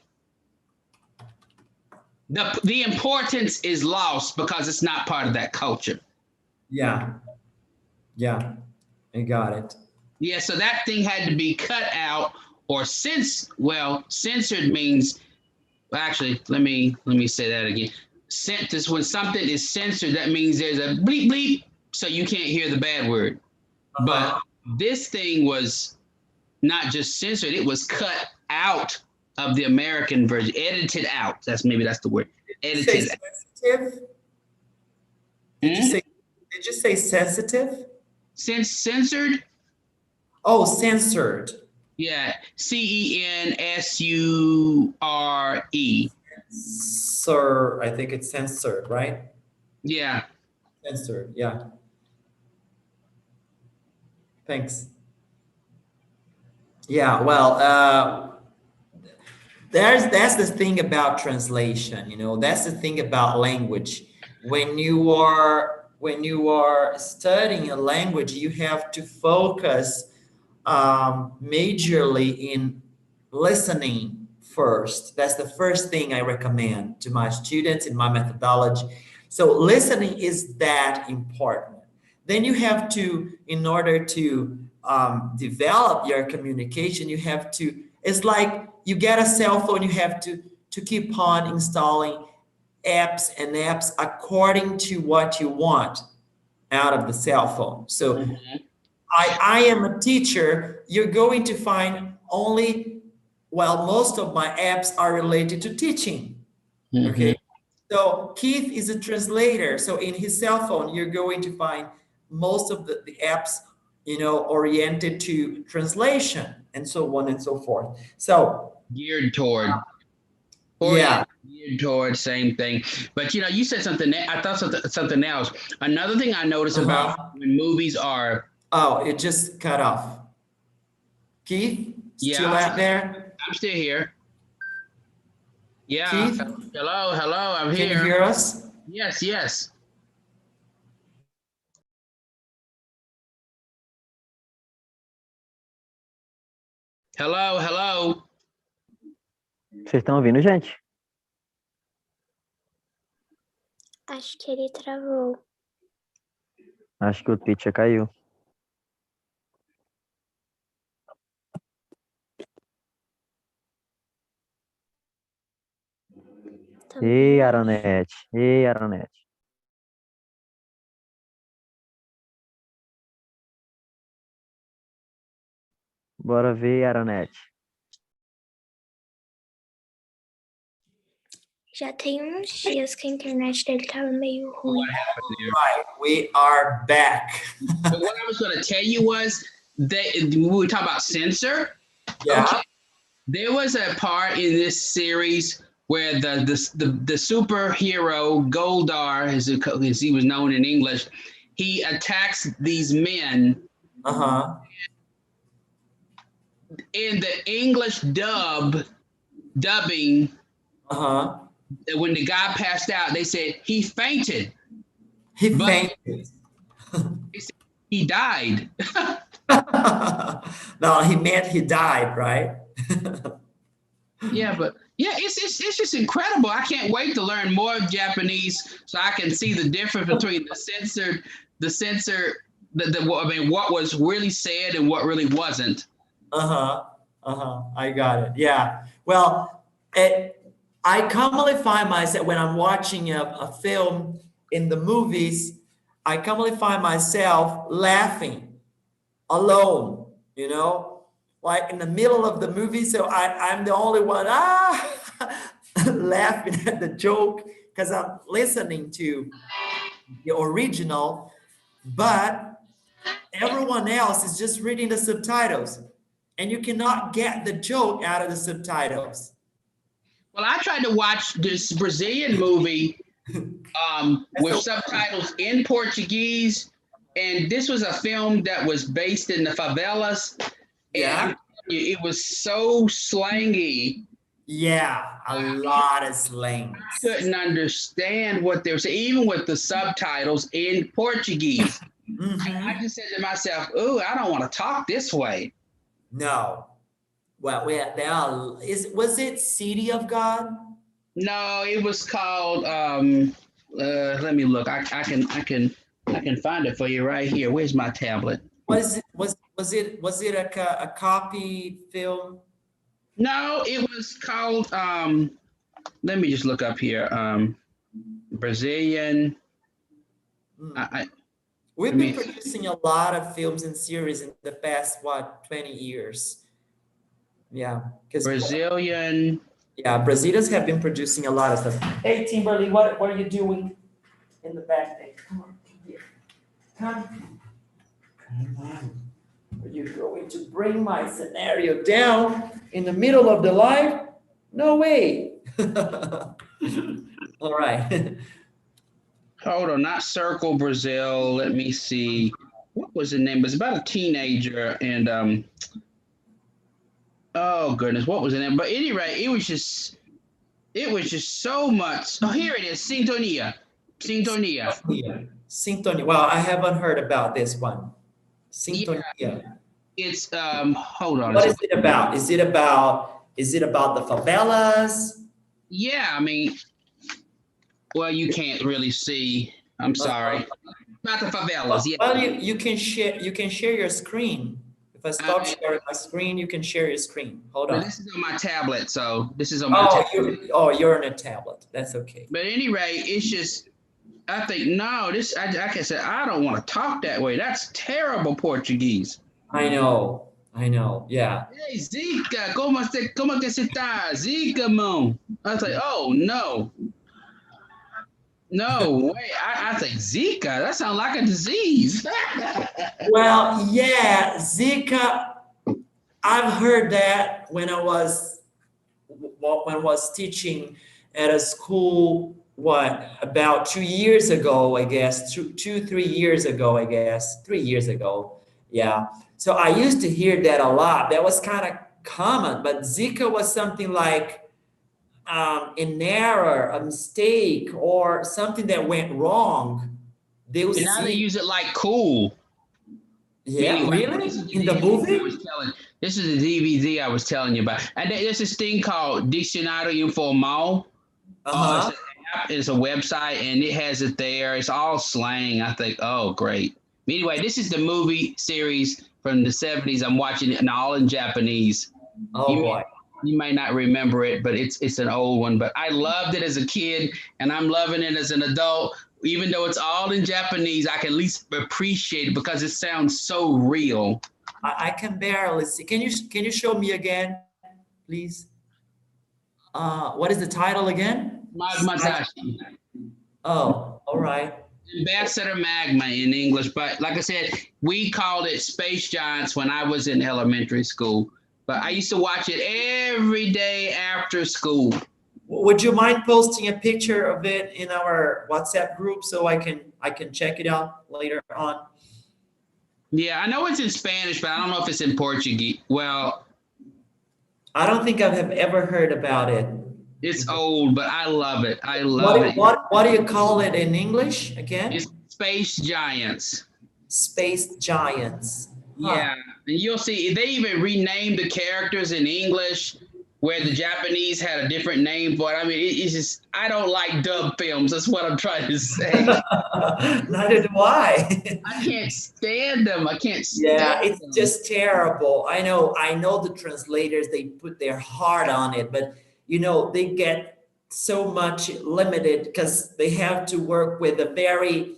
The importance is lost because it's not part of that culture. Yeah. I got it. Yeah, so that thing had to be cut out or censored means, actually, let me say that again. Sentence, when something is censored, that means there's a bleep bleep, so you can't hear the bad word. But this thing was not just censored, it was cut out of the American version, edited out. That's the word. Edited. Sensitive? Did you say sensitive? Censored? Oh, censored. Yeah, CENSURE. Sir, I think it's censored, right? Yeah. Censored, yeah. Thanks. Yeah, well, that's the thing about translation, you know, that's the thing about language. When you are studying a language, you have to focus majorly in listening first. That's the first thing I recommend to my students in my methodology. So listening is that important. Then you have to, in order to develop your communication, you have to, it's like you get a cell phone, you have to keep on installing apps and apps according to what you want out of the cell phone. So I am a teacher, you're going to find only, well, most of my apps are related to teaching, okay? So Keith is a translator. So in his cell phone, you're going to find most of the apps, you know, oriented to translation and so on and so forth. So geared toward. Yeah. Geared toward, same thing. But, you know, you said something, I thought something else. Another thing I noticed about when movies are. Oh, it just cut off. Keith, still out there? I'm still here. Yeah. Keith? Hello, I'm here. Can you hear us? Yes. Hello. Vocês estão ouvindo, gente? Acho que ele travou. Acho que o teacher caiu. Ei, Aranete. Bora ver, Aranete. Já tem uns dias que a internet dele tava meio ruim. Right, we are back. But what I was going to tell you was that we were talking about censor. Yeah. Okay. There was a part in this series where the superhero Goldar, as he was known in English, he attacks these men. In the English dubbing. When the guy passed out, they said he fainted. He fainted. They said he died. No, he meant he died, right? Yeah, but yeah, it's just incredible. I can't wait to learn more Japanese so I can see the difference between the censor, I mean, what was really said and what really wasn't. I got it. Yeah. Well, I commonly find myself when I'm watching a film in the movies, I commonly find myself laughing alone, you know, like in the middle of the movie. So I'm the only one laughing at the joke because I'm listening to the original, but everyone else is just reading the subtitles and you cannot get the joke out of the subtitles. Well, I tried to watch this Brazilian movie with subtitles in Portuguese, and this was a film that was based in the favelas. Yeah. And it was so slangy. Yeah, a lot of slang. I couldn't understand what they were saying, even with the subtitles in Portuguese. I just said to myself, "Ooh, I don't want to talk this way." No. Well, was it City of God? No, it was called. Let me look. I can find it for you right here. Where's my tablet? Was it a copy film? No, it was called, let me just look up here. Brazilian. We've been producing a lot of films and series in the past, 20 years? Yeah, because Brazilian. Yeah, Brazilians have been producing a lot of stuff. Hey, Timberly, what are you doing in the back there? Come on, here. Come on. Are you going to bring my scenario down in the middle of the live? No way. All right. Hold on, not Circle Brazil. Let me see. What was the name? It was about a teenager and oh goodness, what was the name? But anyway, it was just so much. Oh, here it is. Sintonia. Sintonia. Well, I haven't heard about this one. Sintonia. Yeah. It's hold on. What is it about? Is it about the favelas? Yeah, I mean, well, you can't really see. I'm sorry. Not the favelas. Yeah. Well, you can share your screen. If I stop sharing my screen, you can share your screen. Hold on. This is on my tablet, so this is on my tablet. You're on a tablet. That's okay. But anyway, it's just, I think, no, this, like I said, I don't want to talk that way. That's terrible Portuguese. I know, yeah. Hey, Zika, como que você tá? Zika, mão. I was like, oh, no. No way. I think Zika, that sounds like a disease. Well, yeah, Zika, I've heard that when I was teaching at a school, about 2 years ago, I guess, 3 years ago, I guess, 3 years ago. Yeah. So I used to hear that a lot. That was kind of common, but Zika was something like an error, a mistake, or something that went wrong. They use it like cool. Yeah, anyway, really? In the movie? This is the DVD I was telling you about. And there's this thing called Dicionário Informal. It's a website, and it has it there. It's all slang. I think, oh, great. Anyway, this is the movie series from the 70s. I'm watching it, and all in Japanese. Oh, boy. You might not remember it, but it's an old one. But I loved it as a kid, and I'm loving it as an adult. Even though it's all in Japanese, I can at least appreciate it because it sounds so real. I can barely see. Can you show me again, please? What is the title again? Magmatashi. Oh, all right. Ambassador Magma in English, but like I said, we called it Space Giants when I was in elementary school. But I used to watch it every day after school. Would you mind posting a picture of it in our WhatsApp group so I can check it out later on? Yeah, I know it's in Spanish, but I don't know if it's in Portuguese. Well, I don't think I have ever heard about it. It's old, but I love it. I love it. What do you call it in English again? It's Space Giants. Space Giants. Yeah, and you'll see they even renamed the characters in English where the Japanese had a different name for it. I mean, it's just, I don't like dub films. That's what I'm trying to say. Neither do I. I can't stand them. I can't stand them. Yeah, it's just terrible. I know the translators, they put their heart on it, but they get so much limited because they have to work with a very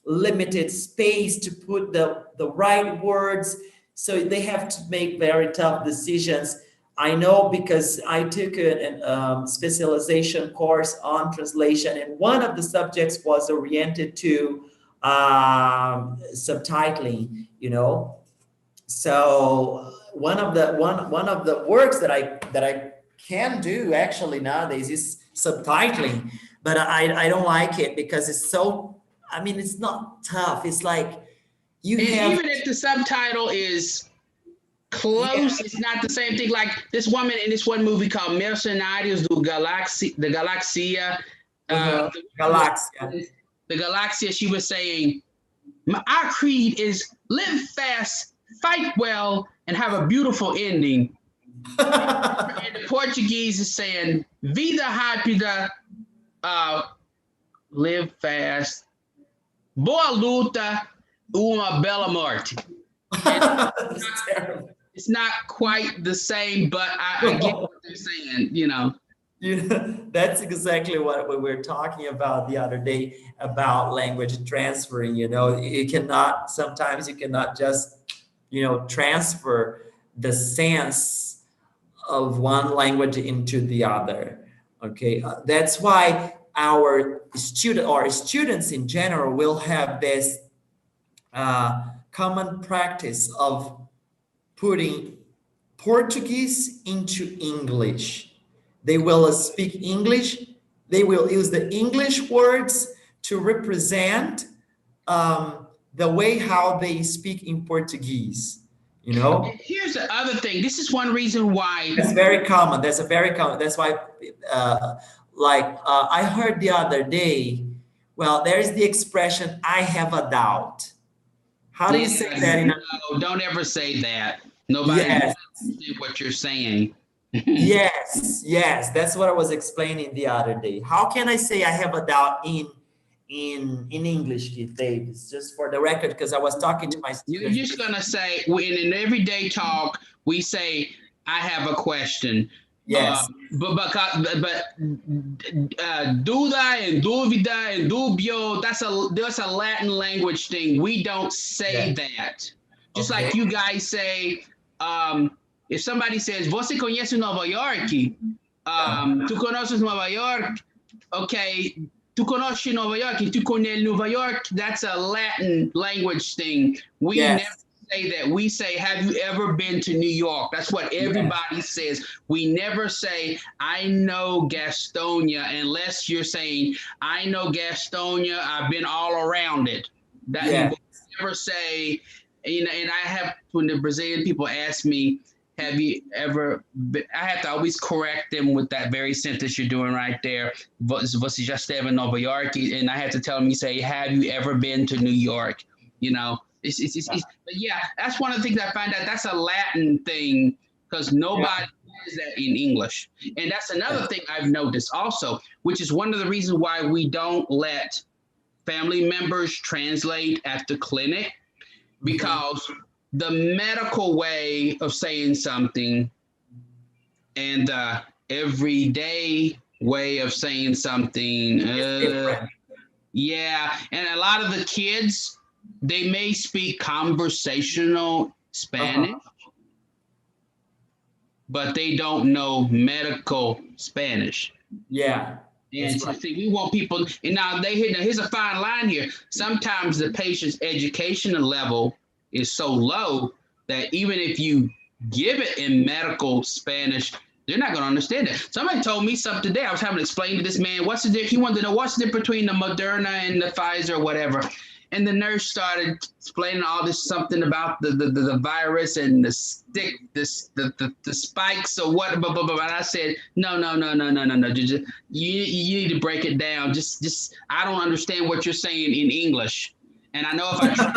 limited space to put the right words. So they have to make very tough decisions. I know because I took a specialization course on translation, and one of the subjects was oriented to subtitling, So one of the works that I can do actually nowadays is subtitling, but I don't like it because it's so, it's not tough. It's like even if the subtitle is close, it's not the same thing. Like this woman in this one movie called Mercenários do Galáxia. The Galaxia, she was saying, our creed is live fast, fight well, and have a beautiful ending. And the Portuguese is saying, vida rápida, live fast, boa luta, uma bela morte. That's terrible. It's not quite the same, but I get what they're saying, you know. That's exactly what we were talking about the other day about language transferring. Sometimes you cannot just, transfer the sense of one language into the other. Okay, that's why our students in general will have this common practice of putting Portuguese into English. They will speak English. They will use the English words to represent the way how they speak in Portuguese. Here's the other thing. This is one reason why. That's very common. That's why, I heard the other day, well, there's the expression, I have a doubt. How do you say that? No, don't ever say that. Nobody knows what you're saying. Yes. That's what I was explaining the other day. How can I say I have a doubt in English, Keith Davis? Just for the record, because I was talking to my students. You're just gonna say in an everyday talk, we say, I have a question. Yes. But duda and dúvida and dúbio, that's a Latin language thing. We don't say that. Just like you guys say, if somebody says, você conhece Nova York? Tu conoces Nova York? Okay, tu conoces Nova York? Tu connais Nova York? That's a Latin language thing. We never say that. We say, have you ever been to New York? That's what everybody says. We never say, I know Gastonia, unless you're saying, I know Gastonia, I've been all around it. That we never say, and I have, when the Brazilian people ask me, have you ever been, I have to always correct them with that very sentence you're doing right there. Você já esteve em Nova York? And I have to tell them, say, have you ever been to New York? But yeah, that's one of the things I find out. That's a Latin thing because nobody says that in English. And that's another thing I've noticed also, which is one of the reasons why we don't let family members translate at the clinic, because the medical way of saying something and the everyday way of saying something, and a lot of the kids, they may speak conversational Spanish, but they don't know medical Spanish. Yeah. And so, see, we want people, and now here's a fine line here. Sometimes the patient's educational level is so low that even if you give it in medical Spanish, they're not going to understand it. Somebody told me something today. I was having to explain to this man, he wanted to know what's the difference between the Moderna and the Pfizer or whatever. And the nurse started explaining all this something about the virus and the stick, the spikes or what, blah, blah, blah. And I said, no. You need to break it down. Just I don't understand what you're saying in English. And I know if I try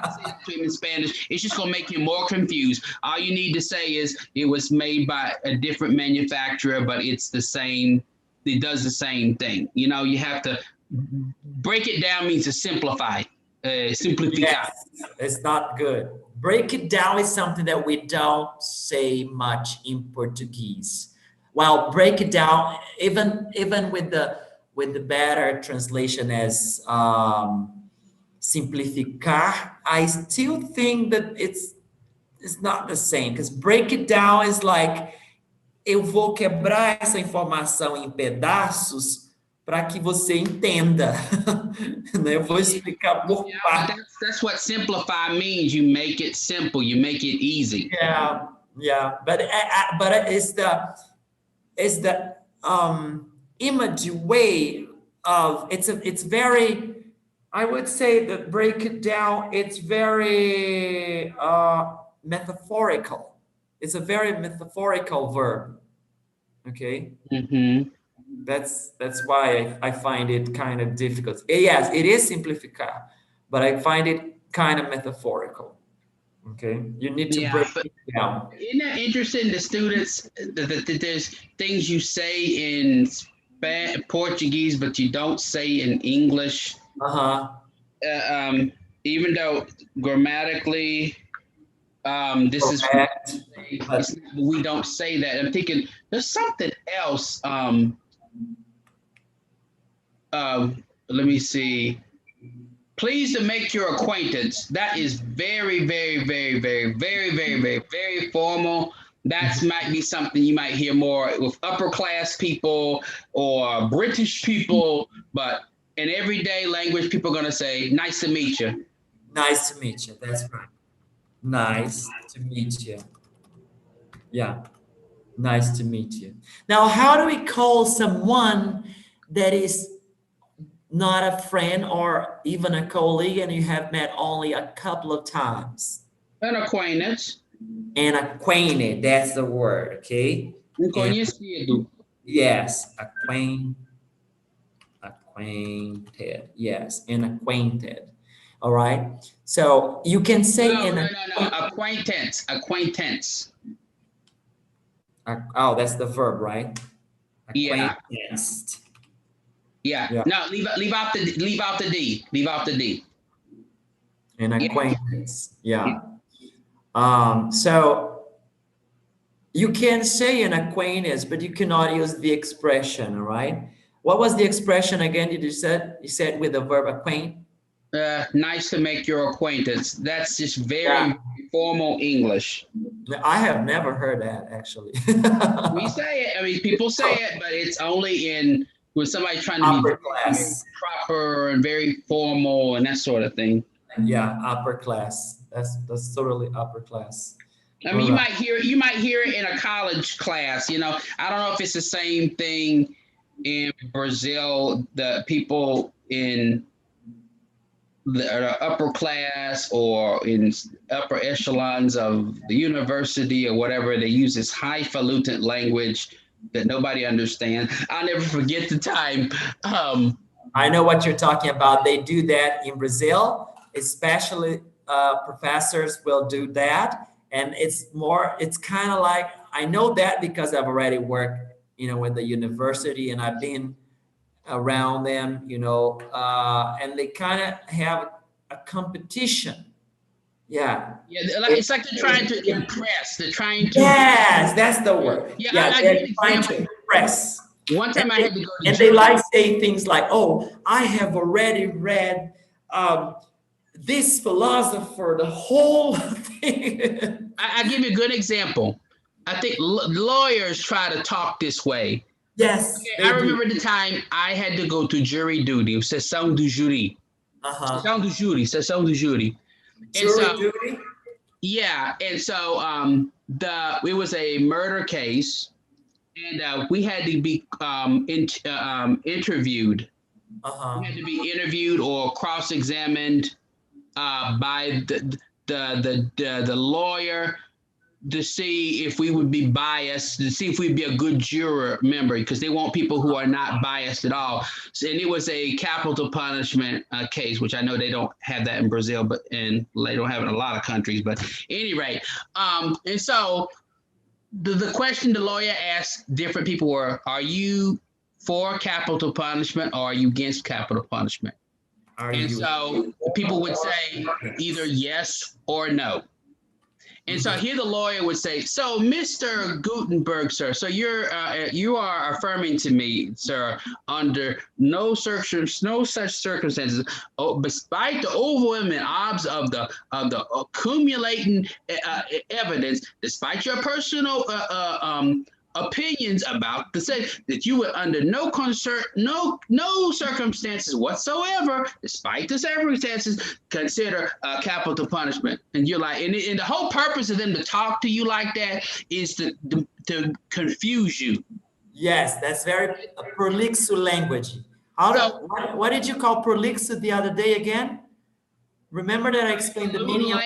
to say it to him in Spanish, it's just going to make him more confused. All you need to say is it was made by a different manufacturer, but it's the same. It does the same thing. You have to break it down means to simplify. Simplificar. Yes, it's not good. Break it down is something that we don't say much in Portuguese. Well, break it down, even with the better translation as simplificar, I still think that it's not the same, because break it down is like, eu vou quebrar essa informação em pedaços para que você entenda. Eu vou explicar por partes. That's what simplify means. You make it simple. You make it easy. Yeah. But it's the image way of it's very. I would say that break it down. It's very metaphorical. It's a very metaphorical verb. Okay. Mm-hmm. That's why I find it kind of difficult. Yes, it is simplificar, but I find it kind of metaphorical. Okay, you need to break it down. Isn't that interesting? The students, that there's things you say in Portuguese, but you don't say in English. Uh-huh. Even though grammatically This is Correct. we don't say that. I'm thinking there's something else. Let me see. Pleased to make your acquaintance. That is very, very, very, very, very, very, very, very formal. That might be something you might hear more with upper class people or British people, but in everyday language, people are going to say, nice to meet you. Nice to meet you. That's right. Nice to meet you. Yeah. Nice to meet you. Now, how do we call someone that is not a friend or even a colleague and you have met only a couple of times? An acquaintance. An acquainted, that's the word, okay? Conhecido. Yes, acquainted, yes, an acquainted. All right, so you can say no, acquaintance. Oh, that's the verb, right? Acquaintance. Yeah. No, leave out the D. Leave out the D. An acquaintance. Yeah. So you can say an acquaintance, but you cannot use the expression, all right? What was the expression again? You said with the verb acquaint? Nice to make your acquaintance. That's just very formal English. I have never heard that, actually. We say it. I mean, people say it, but it's only when somebody's trying to upper be class, proper and very formal and that sort of thing. Yeah, upper class. That's totally upper class. I mean, you might hear it in a college class. You know, I don't know if it's the same thing in Brazil. The people in the upper class or in upper echelons of the university or whatever, they use this highfalutin language that nobody understands. I'll never forget the time. I know what you're talking about. They do that in Brazil, especially professors will do that. And it's kind of like, I know that because I've already worked, with the university and I've been around them, and they kind of have a competition. Yeah. Yeah, it's like they're trying to impress. They're trying to. Yes, that's the word. Yeah, they're trying to impress. One time I had to go to and they say things like, "Oh, I have already read this philosopher, the whole thing." I give you a good example. I think lawyers try to talk this way. Yes. Okay, I remember the time I had to go to jury duty, sessão do júri. Sessão do júri. Jury duty? Yeah, and so it was a murder case, and we had to be interviewed. We had to be interviewed or cross-examined by the lawyer to see if we would be biased, to see if we'd be a good juror member, because they want people who are not biased at all. So, and it was a capital punishment case, which I know they don't have that in Brazil, and they don't have it in a lot of countries. But at any rate, and so the question the lawyer asked different people were, are you for capital punishment or are you against capital punishment? So people would say either yes or no. And so here the lawyer would say, so Mr. Gutenberg, sir, so you are affirming to me, sir, under no such circumstances, despite the overwhelming odds of the accumulating evidence, despite your personal opinions about the say that you would under no circumstances whatsoever, despite the circumstances, consider capital punishment. And you're like, and the whole purpose of them to talk to you like that is to confuse you. Yes, that's very prolixo language. What did you call prolixo the other day again? Remember that I explained the meaning of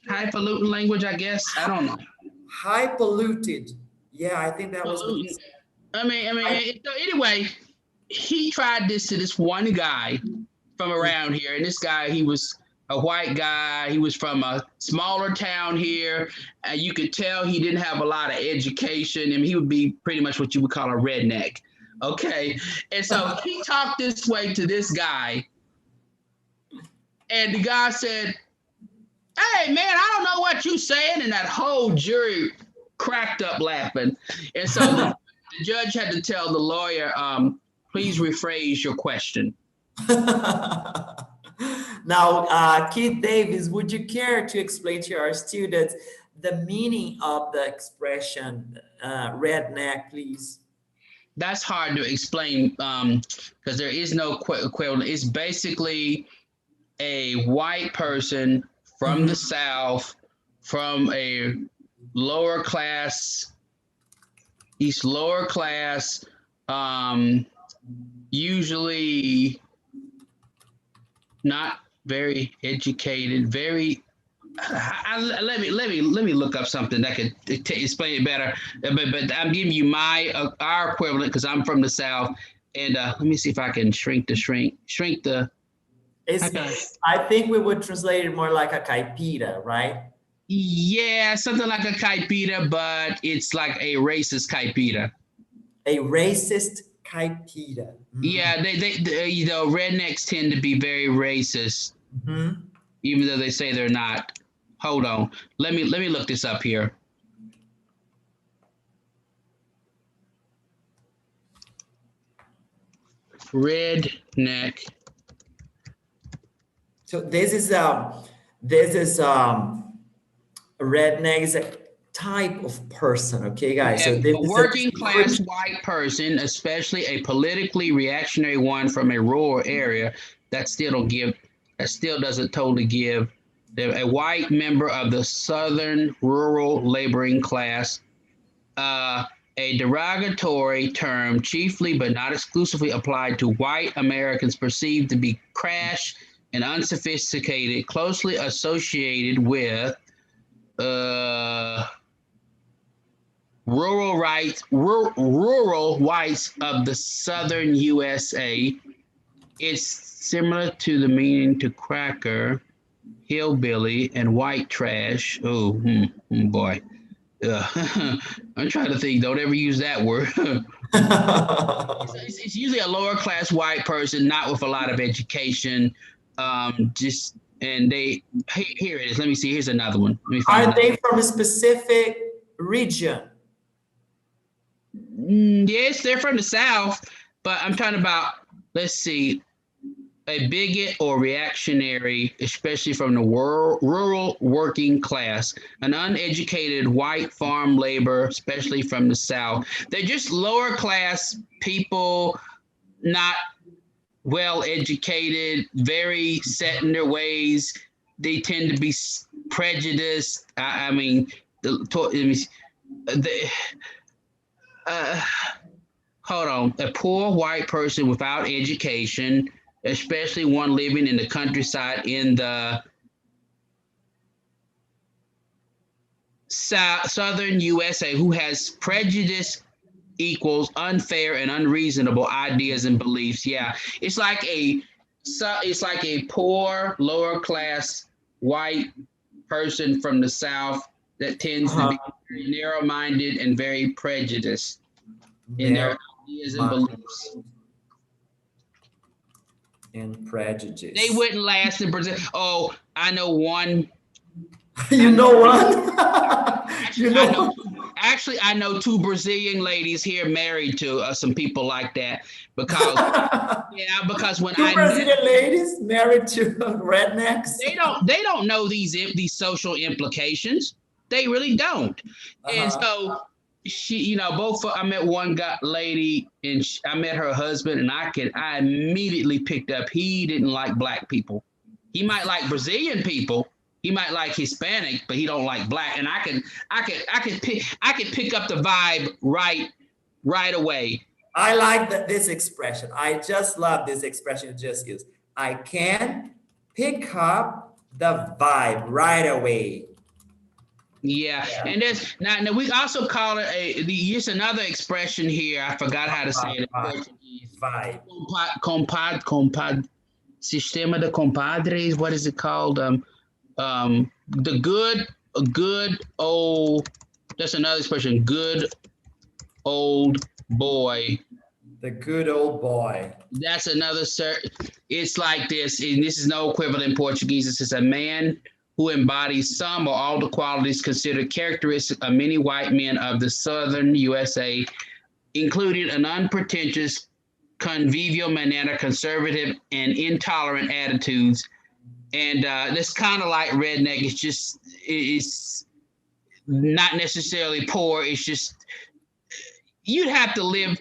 highfalutin language, I guess. I don't know. Highfalutin. Yeah, I think that was the I mean, so anyway, he tried this to this one guy from around here. And this guy, he was a white guy. He was from a smaller town here. And you could tell he didn't have a lot of education. I mean, he would be pretty much what you would call a redneck. Okay. And so he talked this way to this guy. And the guy said, Hey, man, I don't know what you saying. And that whole jury cracked up laughing. And so the judge had to tell the lawyer, please rephrase your question. Now, Keith Davis, would you care to explain to our students the meaning of the expression redneck, please? That's hard to explain because there is no equivalent. It's basically a white person from the South, from a lower class, usually not very educated, very. Let me look up something that could explain it better. But I'm giving you our equivalent because I'm from the South, and let me see if I can shrink the. I think we would translate it more like a caipira, right? Yeah, something like a caipira, but it's like a racist caipira. A racist caipira. Yeah, they rednecks tend to be very racist, even though they say they're not. Hold on, let me look this up here. Redneck. So this is redneck is a type of person, okay, guys? Yeah, so this a working class white person, especially a politically reactionary one from a rural area, that still doesn't totally give. They're a white member of the Southern rural laboring class, a derogatory term chiefly but not exclusively applied to white Americans perceived to be crash and unsophisticated, closely associated with rural whites of the Southern USA. It's similar to the meaning to cracker, hillbilly, and white trash. Oh, boy. I'm trying to think. Don't ever use that word. It's usually a lower class white person, not with a lot of education. Here it is. Let me see. Here's another one. Are they from a specific region? Yes, they're from the South, but I'm talking about, let's see, a bigot or reactionary, especially from the rural working class, an uneducated white farm labor, especially from the South. They're just lower class people, not well educated, very set in their ways. They tend to be prejudiced. Hold on. A poor white person without education, especially one living in the countryside in the Southern USA, who has prejudice equals unfair and unreasonable ideas and beliefs. Yeah, it's like a poor, lower class white person from the South that tends to be very narrow-minded and very prejudiced in their ideas and beliefs. And prejudice. They wouldn't last in Brazil. Oh, I know one. You know one? I know two Brazilian ladies here married to some people like that because when two Brazilian ladies married to rednecks. They don't know these social implications. They really don't. And so I met one lady and I met her husband, and I immediately picked up he didn't like black people. He might like Brazilian people. He might like Hispanic, but he don't like black. And I could pick up the vibe right away. I like this expression. I just love this expression you just used. I can pick up the vibe right away. Yeah. And there's now we also call it use another expression here. I forgot how to say it in Portuguese. Vibe. Compad. Sistema de compadres. What is it called? The good old. That's another expression. Good old boy. The good old boy. That's another. It's like this, and this is no equivalent in Portuguese. This is a man who embodies some or all the qualities considered characteristic of many white men of the southern USA, including an unpretentious, convivial manner, conservative and intolerant attitudes. And this kind of like redneck. It's not necessarily poor. It's just, you'd have to live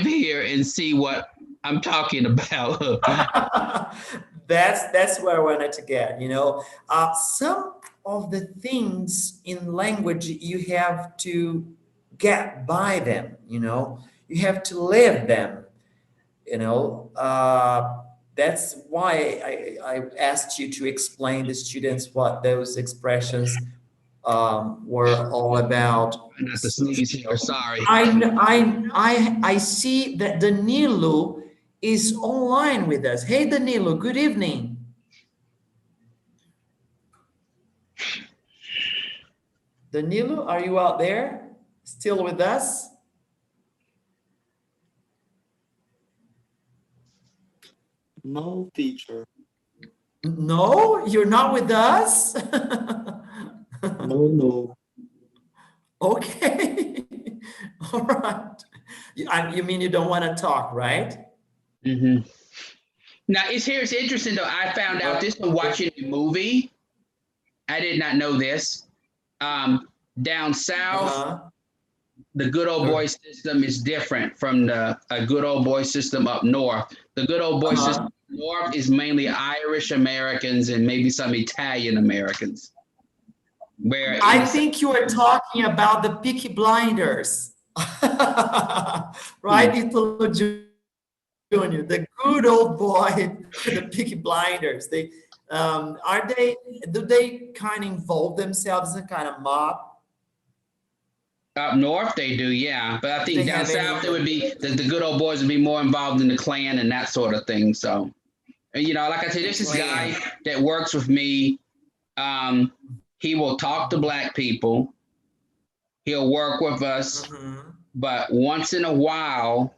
here and see what I'm talking about. That's where I wanted to get, some of the things in language, you have to get by them, you have to live them, that's why I asked you to explain to students what those expressions were all about. Not to sneeze here, sorry. I see that Danilo is online with us. Hey, Danilo, good evening. Danilo, are you out there? Still with us? No, teacher. No, you're not with us? No. Okay. All right. You mean you don't want to talk, right? Mm-hmm. Now, it's interesting though. I found out this from watching the movie. I did not know this. Down south, the good old boy system is different from the good old boy system up north. The good old boy system up north is mainly Irish Americans and maybe some Italian Americans. Where I think you are talking about the Peaky Blinders, right, Italo Junior? The good old boy, the Peaky Blinders. Do they kind of involve themselves in kind of mob? Up north, they do, yeah. But I think down south, it would be the good old boys would be more involved in the Klan and that sort of thing. So, like I said, this is a guy that works with me. He will talk to Black people. He'll work with us. But once in a while,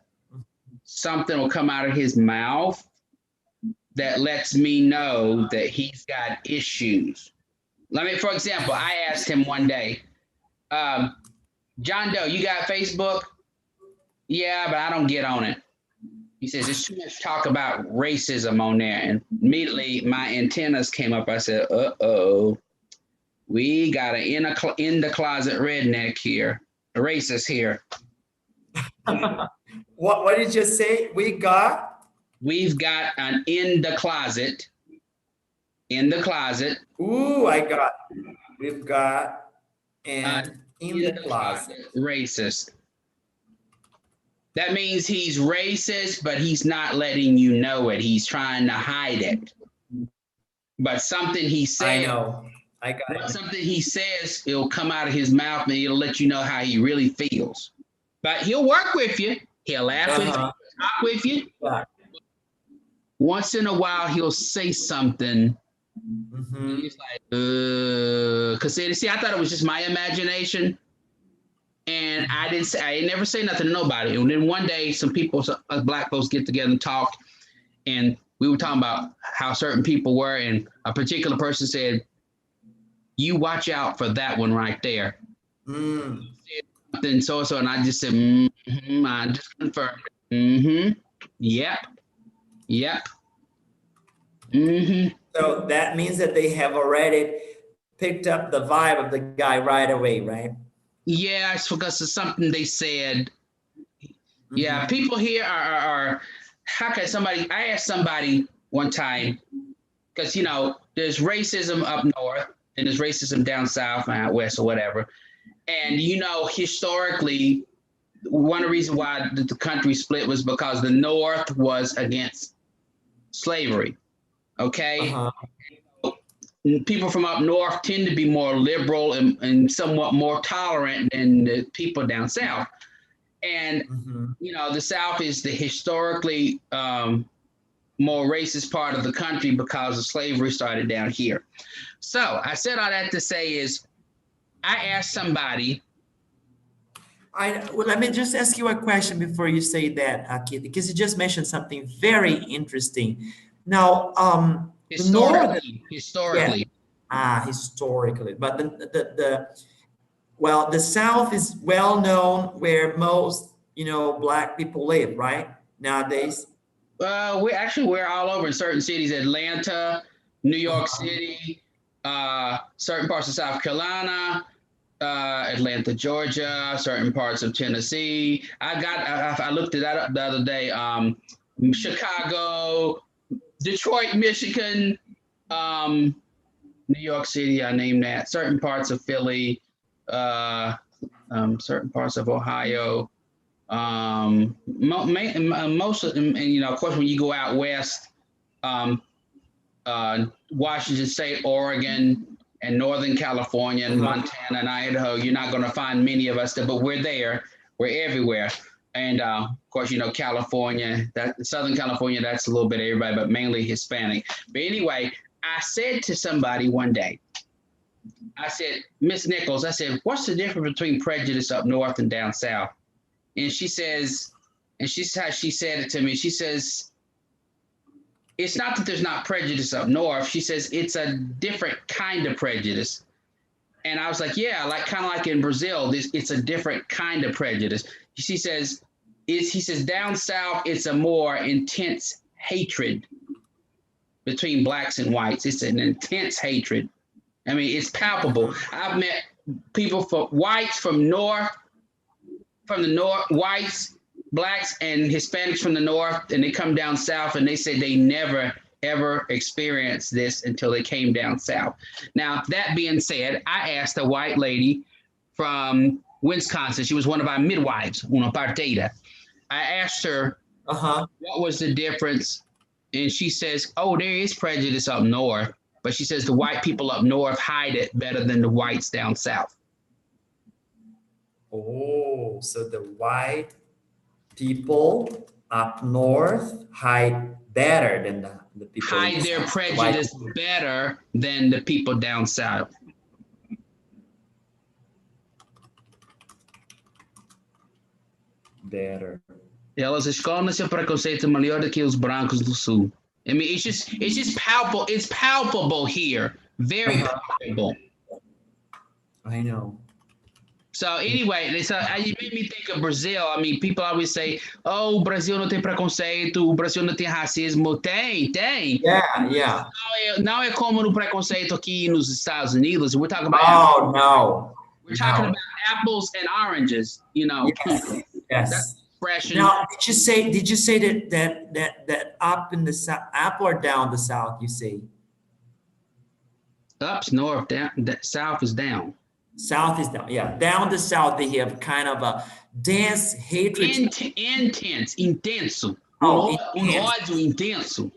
something will come out of his mouth that lets me know that he's got issues. For example, I asked him one day, John Doe, you got Facebook? Yeah, but I don't get on it. He says, there's too much talk about racism on there. And immediately my antennas came up. I said, uh-oh, we got an in the closet redneck here, a racist here. What did you say? We've got an in the closet. Ooh, I got it. We've got an in the closet. Racist. That means he's racist, but he's not letting you know it. He's trying to hide it. But something he said, I know. I got it. Something he says, it'll come out of his mouth and it'll let you know how he really feels. But he'll work with you. He'll laugh with you, talk with you. Yeah. Once in a while, he'll say something. And he's like, because see, I thought it was just my imagination. And I never say nothing to nobody. And then one day, us Black folks get together and talk. And we were talking about how certain people were. And a particular person said, you watch out for that one right there. Then so, and I just said, I just confirmed. Yep. So that means that they have already picked up the vibe of the guy right away, right? Yeah, it's because of something they said. Yeah, people here are how can somebody, I asked somebody one time, because, there's racism up north and there's racism down south and out west or whatever. And, historically, one of the reasons why the country split was because the North was against slavery. Okay. People from up north tend to be more liberal and somewhat more tolerant than the people down south. And, the South is the historically more racist part of the country because of slavery started down here. So I said all that to say is, I asked somebody. Let me just ask you a question before you say that, Aki, because you just mentioned something very interesting. Now, historically, Historically. But the South is well known where most, Black people live, right? Nowadays. We're all over in certain cities: Atlanta, New York City, certain parts of South Carolina, Atlanta, Georgia, certain parts of Tennessee. I looked that up the other day. Chicago, Detroit, Michigan, New York City. I named that. Certain parts of Philly, certain parts of Ohio. Most of them, and of course, when you go out west, Washington State, Oregon, and Northern California, and Montana, and Idaho, you're not going to find many of us there, but we're there. We're everywhere. And of course, California, Southern California, that's a little bit of everybody, but mainly Hispanic. But anyway, I said to somebody one day, I said, Miss Nichols, I said, what's the difference between prejudice up north and down south? And she says, and she's how she said it to me. She says, it's not that there's not prejudice up north. She says, it's a different kind of prejudice. And I was like, yeah, kind of like in Brazil, it's a different kind of prejudice. She says, he says, down south, it's a more intense hatred between blacks and whites. It's an intense hatred. I mean, it's palpable. I've met people whites from the north, whites, blacks, and Hispanics from the north, and they come down south and they say they never, ever experienced this until they came down south. Now, that being said, I asked a white lady from Wisconsin. She was one of our midwives, una partida. I asked her, what was the difference? And she says, oh, there is prejudice up north, but she says the white people up north hide it better than the whites down south. Oh, so the white people up north hide better than the people hide their prejudice better than the people down south. Better. Elas escondem seu preconceito melhor do que os brancos do sul. I mean, it's just palpable. It's palpable here. Very palpable. I know. So anyway, it made me think of Brazil. I mean, people always say, oh, o Brasil não tem preconceito, o Brasil não tem racismo. Tem. Yeah. Não é como no preconceito aqui nos Estados Unidos. We're talking about We're talking about apples and oranges, Yes. That's expression. Now, did you say that up in the south, up or down the south, you say? Up's north, down, south is down. South is down, yeah. Down the south, they have kind of a dense hatred. Intense, intenso. Ódio intenso.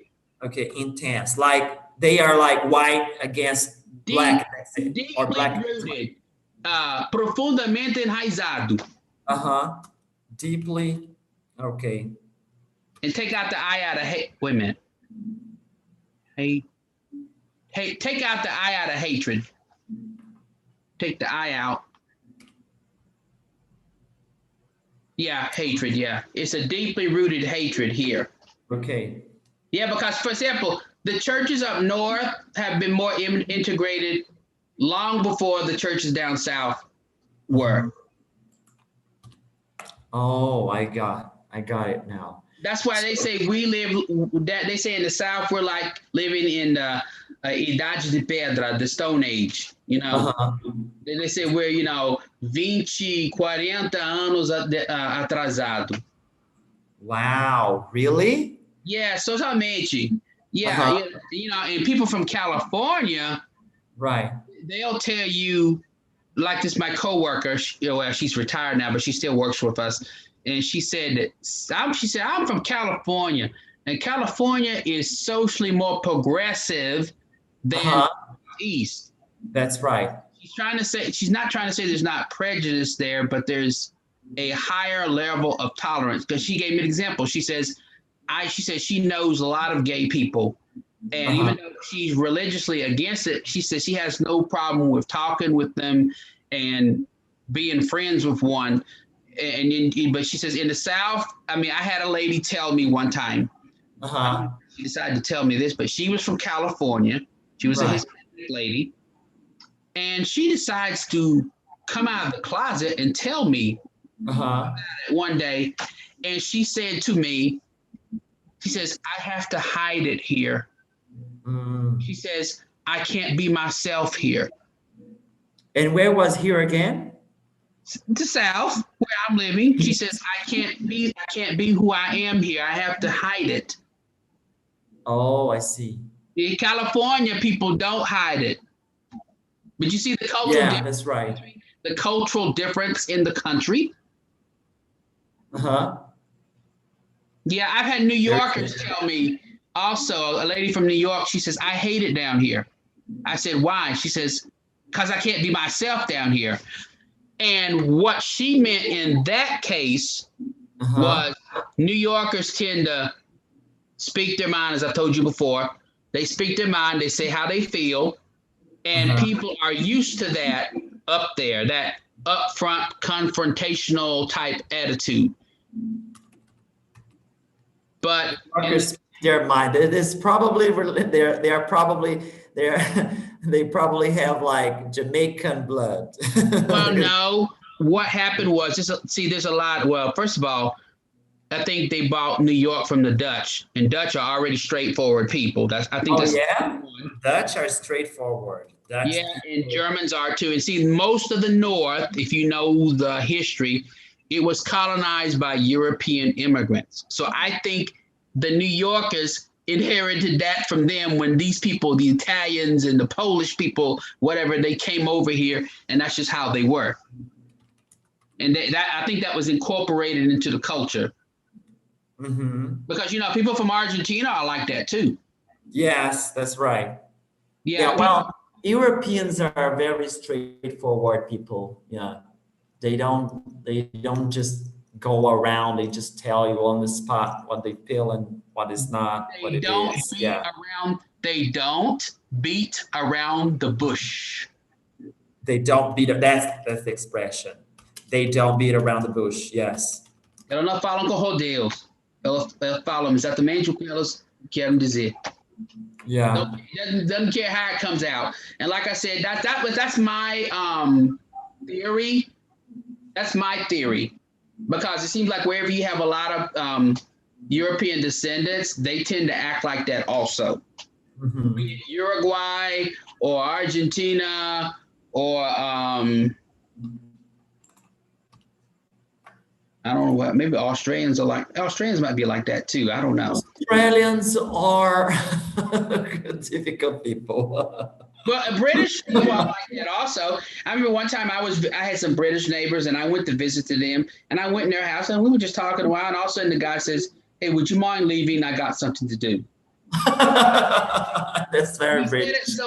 Okay, intense. Like they are like white against black, or black. Rooted, profundamente enraizado. Deeply, okay. And take out the I out of hate. Wait a minute. Take out the I out of hatred. Take the I out. Yeah, hatred, yeah. It's a deeply rooted hatred here. Okay. Yeah, because, for example, the churches up north have been more integrated long before the churches down south were. Oh, I got it now. That's why they say they say in the South, we're like living in the Idade de Pedra, the Stone Age, They say we're, 20, 40 anos atrasado. Wow, really? Yeah, totalmente. Yeah, and people from California, right? They'll tell you, like this, my coworker, she's retired now, but she still works with us. And she said I'm from California, and California is socially more progressive than East. That's right. She's not trying to say there's not prejudice there, but there's a higher level of tolerance. Because she gave me an example. She says she knows a lot of gay people, and even though she's religiously against it, she says she has no problem with talking with them and being friends with one. But she says in the South, I mean, I had a lady tell me one time. She decided to tell me this, but she was from California. She was a Hispanic lady, And she decides to come out of the closet and tell me one day. And she said to me, she says, I have to hide it here. She says, I can't be myself here. And where was here again? The South, where I'm living. She says, I can't be who I am here. I have to hide it. Oh, I see. In California, people don't hide it. But you see the cultural Yeah, that's right. The cultural difference in the country. Yeah, I've had New Yorkers tell me also, a lady from New York, she says, I hate it down here. I said, why? She says, because I can't be myself down here. And what she meant in that case was New Yorkers tend to speak their mind, as I told you before. They speak their mind, they say how they feel, and people are used to that up there, that upfront confrontational type attitude. But their mind, it is probably they probably have like Jamaican blood. Well, no, what happened was there's a lot. Well, first of all, I think they bought New York from the Dutch, and Dutch are already straightforward people. Dutch are straightforward. And Germans are too. And see, most of the North, if you know the history, it was colonized by European immigrants. So I think the New Yorkers inherited that from them when these people, the Italians and the Polish people, whatever, they came over here, and that's just how they were. And I think that was incorporated into the culture. Because, people from Argentina are like that too. Yes, that's right. Yeah, well, Europeans are very straightforward people. Yeah. They don't just go around, they just tell you on the spot what they feel and what is not, what it is. They don't beat around the bush. They don't beat, that's the expression. They don't beat around the bush, yes. Elas não falam com rodeios. Elas falam exatamente o que elas querem dizer. Yeah. Doesn't care how it comes out. And like I said, that's my theory. That's my theory. Because it seems like wherever you have a lot of European descendants, they tend to act like that also. Be it Uruguay or Argentina or I don't know what, maybe Australians might be like that too. I don't know. Australians are difficult people. But British people are like that also. I remember one time I had some British neighbors and I went to visit them and I went in their house and we were just talking a while and all of a sudden the guy says, hey, would you mind leaving? I got something to do. That's very British.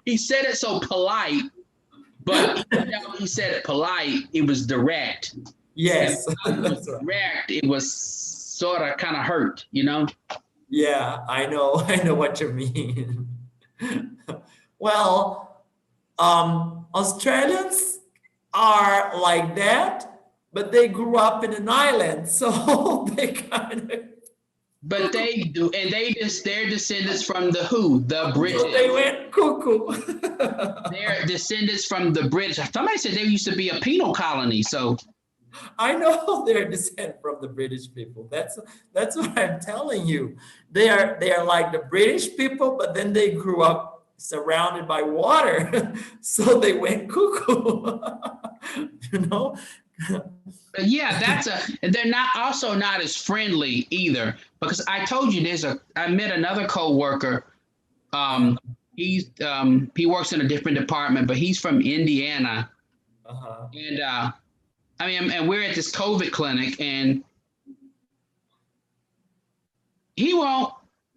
He said it so polite, but he said it polite, it was direct. Yes. It was direct, it was sort of kind of hurt, Yeah, I know what you mean. Well, Australians are like that, but they grew up in an island, so they kind of. But they do, and they're descendants from the British. So they went cuckoo. They're descendants from the British. Somebody said there used to be a penal colony, so. I know they're descent from the British people. That's what I'm telling you. They are like the British people, but then they grew up surrounded by water, so they went cuckoo. But yeah, and they're not as friendly either. Because I told you I met another coworker. He works in a different department, but he's from Indiana, and and we're at this COVID clinic, and he won't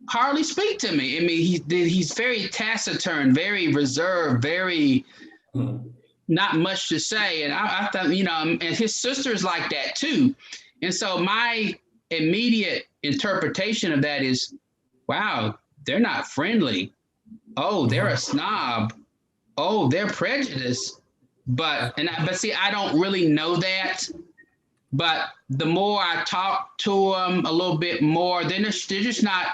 hardly speak to me. I mean, he's very taciturn, very reserved, very not much to say. And I thought, and his sister's like that too. And so my immediate interpretation of that is, wow, they're not friendly. Oh, they're a snob. Oh, they're prejudiced. But see, I don't really know that. But the more I talk to them a little bit more, they're just not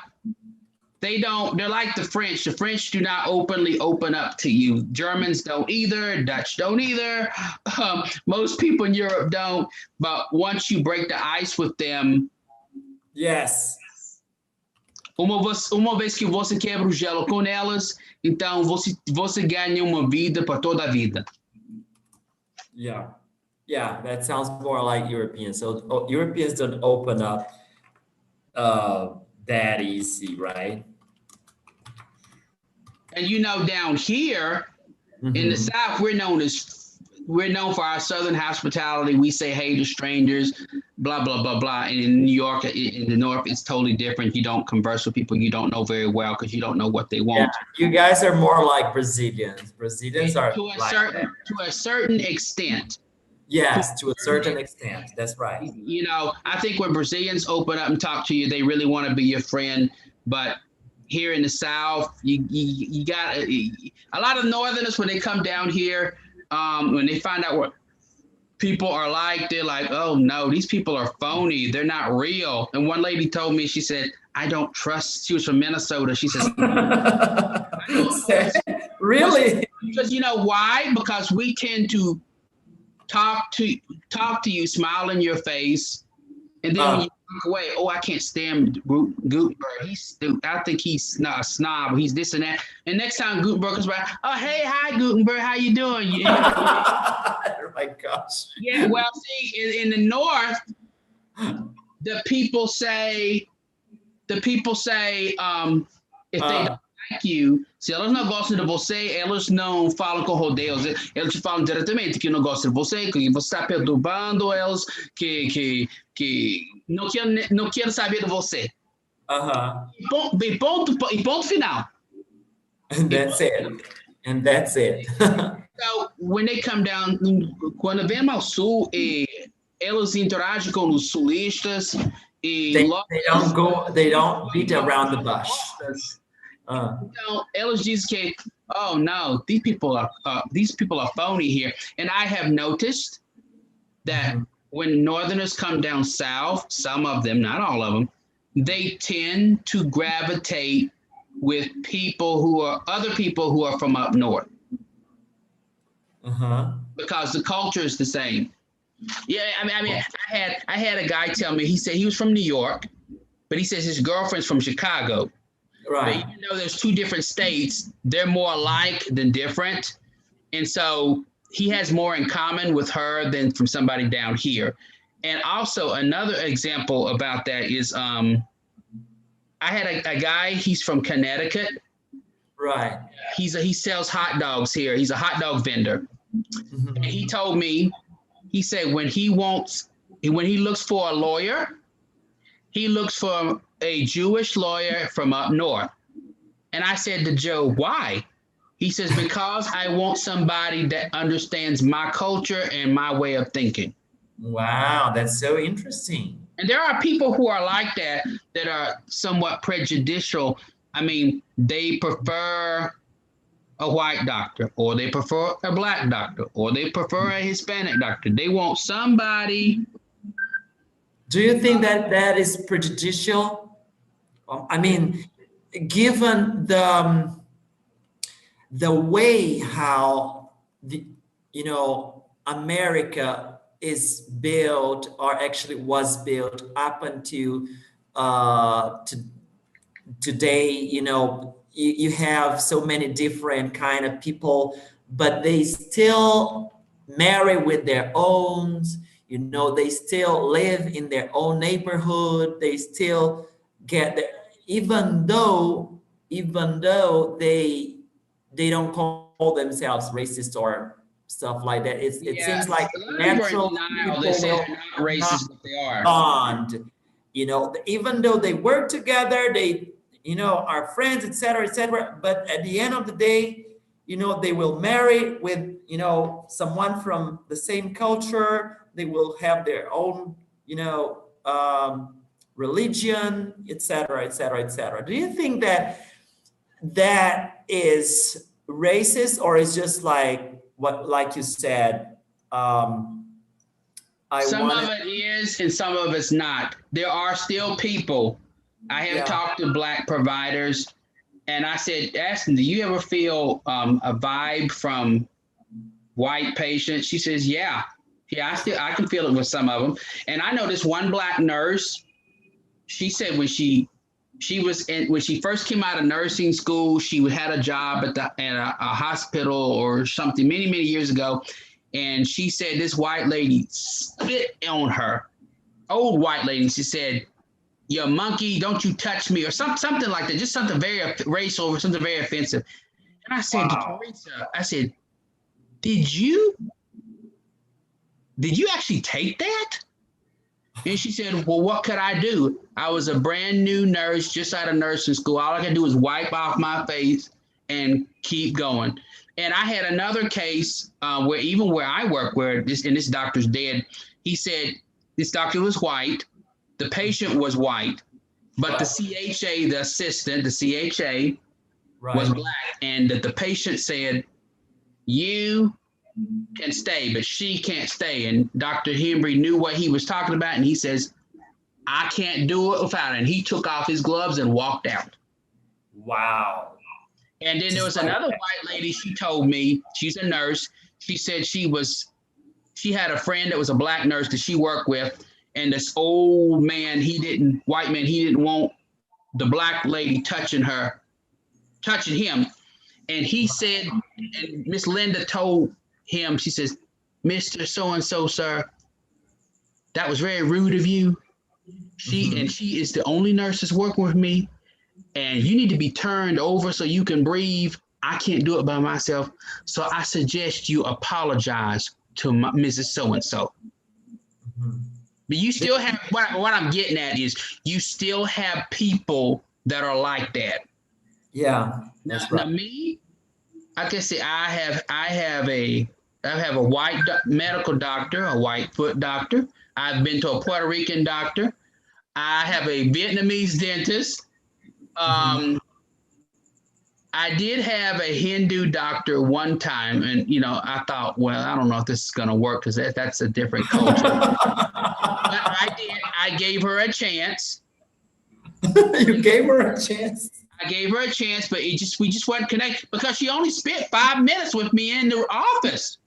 they're like the French. The French do not openly open up to you. Germans don't either. Dutch don't either. Most people in Europe don't. But once you break the ice with them, Yes. uma vez que você quebra o gelo com elas, então você ganha uma vida para toda a vida. Yeah. Yeah, that sounds more like Europeans. So Europeans don't open up that easy, right? And you know, down here in the South, we're known for our Southern hospitality. We say hey to strangers, blah, blah, blah, blah. And in New York, in the North, it's totally different. You don't converse with people you don't know very well because you don't know what they want. Yeah, you guys are more like Brazilians. Brazilians are to a certain extent. Yes, to a certain extent. That's right. You know, I think when Brazilians open up and talk to you, they really want to be your friend. But here in the South, you got a lot of Northerners when they come down here, when they find out what people are like, they're like, oh no, these people are phony. They're not real. And one lady told me, she said, I don't trust, she was from Minnesota. She says, really? Because you know why? Because we tend to talk to you, smile in your face, and then when you walk away, oh, I can't stand Gutenberg. He's stupid. I think he's not a snob. He's this and that. And next time Gutenberg comes by, oh, hey, hi, Gutenberg, how you doing? Oh my gosh. Yeah, well, see, in the North, the people say, if they don't like you, se elas não gostam de você, elas não falam com rodeios. Eles falam diretamente que não gostam de você, que você está perturbando elas, que não querem saber de você. E ponto final. And that's it. And that's it. So, when they come down, quando vêm ao sul, elas interagem com os sulistas. They don't beat around the bush. Então, elas dizem que, oh no, these people are phony here. And I have noticed that when Northerners come down south, some of them, not all of them, they tend to gravitate with other people who are from up north. Because the culture is the same. Yeah, I mean, I had a guy tell me, he said he was from New York, but he says his girlfriend's from Chicago. Right. But even though there's two different states, they're more alike than different. And so he has more in common with her than from somebody down here. And also another example about that is I had a guy, he's from Connecticut. Right. He sells hot dogs here. He's a hot dog vendor. And he told me, he said when he looks for a lawyer, he looks for a Jewish lawyer from up north. And I said to Joe, why? He says, because I want somebody that understands my culture and my way of thinking. Wow, that's so interesting. And there are people who are like that are somewhat prejudicial. I mean, they prefer a white doctor, or they prefer a black doctor, or they prefer a Hispanic doctor. They want somebody. Do you think that is prejudicial? I mean, given the way how America is built, or actually was built up until today, you have so many different kind of people, but they still marry with their own, they still live in their own neighborhood. They still get there, even though they don't call themselves racist or stuff like that. It seems like natural people they say they're not racist, but they are. Bond, even though they work together, they are friends, etc. But at the end of the day, they will marry with someone from the same culture. They will have their own religion, etc. Do you think that is racist, or is just like you said, some of it is and some of it's not. There are still people I have Yeah. talked to Black providers, and I said, Aston, do you ever feel a vibe from white patients? She says, yeah. Yeah, I can feel it with some of them. And I know this one Black nurse, she said when she first came out of nursing school, she had a job at a hospital or something many, many years ago. And she said this white lady spit on her, old white lady. She said, "You monkey, don't you touch me," or something like that, just something very racial or something very offensive. And I said to Teresa, I said, did you actually take that? And she said, well, what could I do? I was a brand new nurse, just out of nursing school. All I could do was wipe off my face and keep going. And I had another case where I work, this doctor's dead. He said this doctor was white, the patient was white, but the CHA, the assistant, the CHA was Black, and the patient said, you can stay, but she can't stay. And Dr. Henry knew what he was talking about, and he says, I can't do it without it. And he took off his gloves and walked out. Wow. And then there was another white lady, she told me, she's a nurse. She said she had a friend that was a Black nurse that she worked with, and this old man, white man, he didn't want the Black lady touching him. And he said, and Miss Linda told him, she says, Mr. So-and-so, sir, that was very rude of you. And she is the only nurse that's working with me, and you need to be turned over so you can breathe. I can't do it by myself. So I suggest you apologize to Mrs. So-and-so. But you still have, what I'm getting at is you still have people that are like that. Yeah, that's right. Now me, like I say, I have a white medical doctor, a white foot doctor. I've been to a Puerto Rican doctor. I have a Vietnamese dentist. I did have a Hindu doctor one time, and I thought, well, I don't know if this is going to work because that's a different culture. But I gave her a chance. You gave her a chance. I gave her a chance, but we just weren't connected because she only spent 5 minutes with me in the office.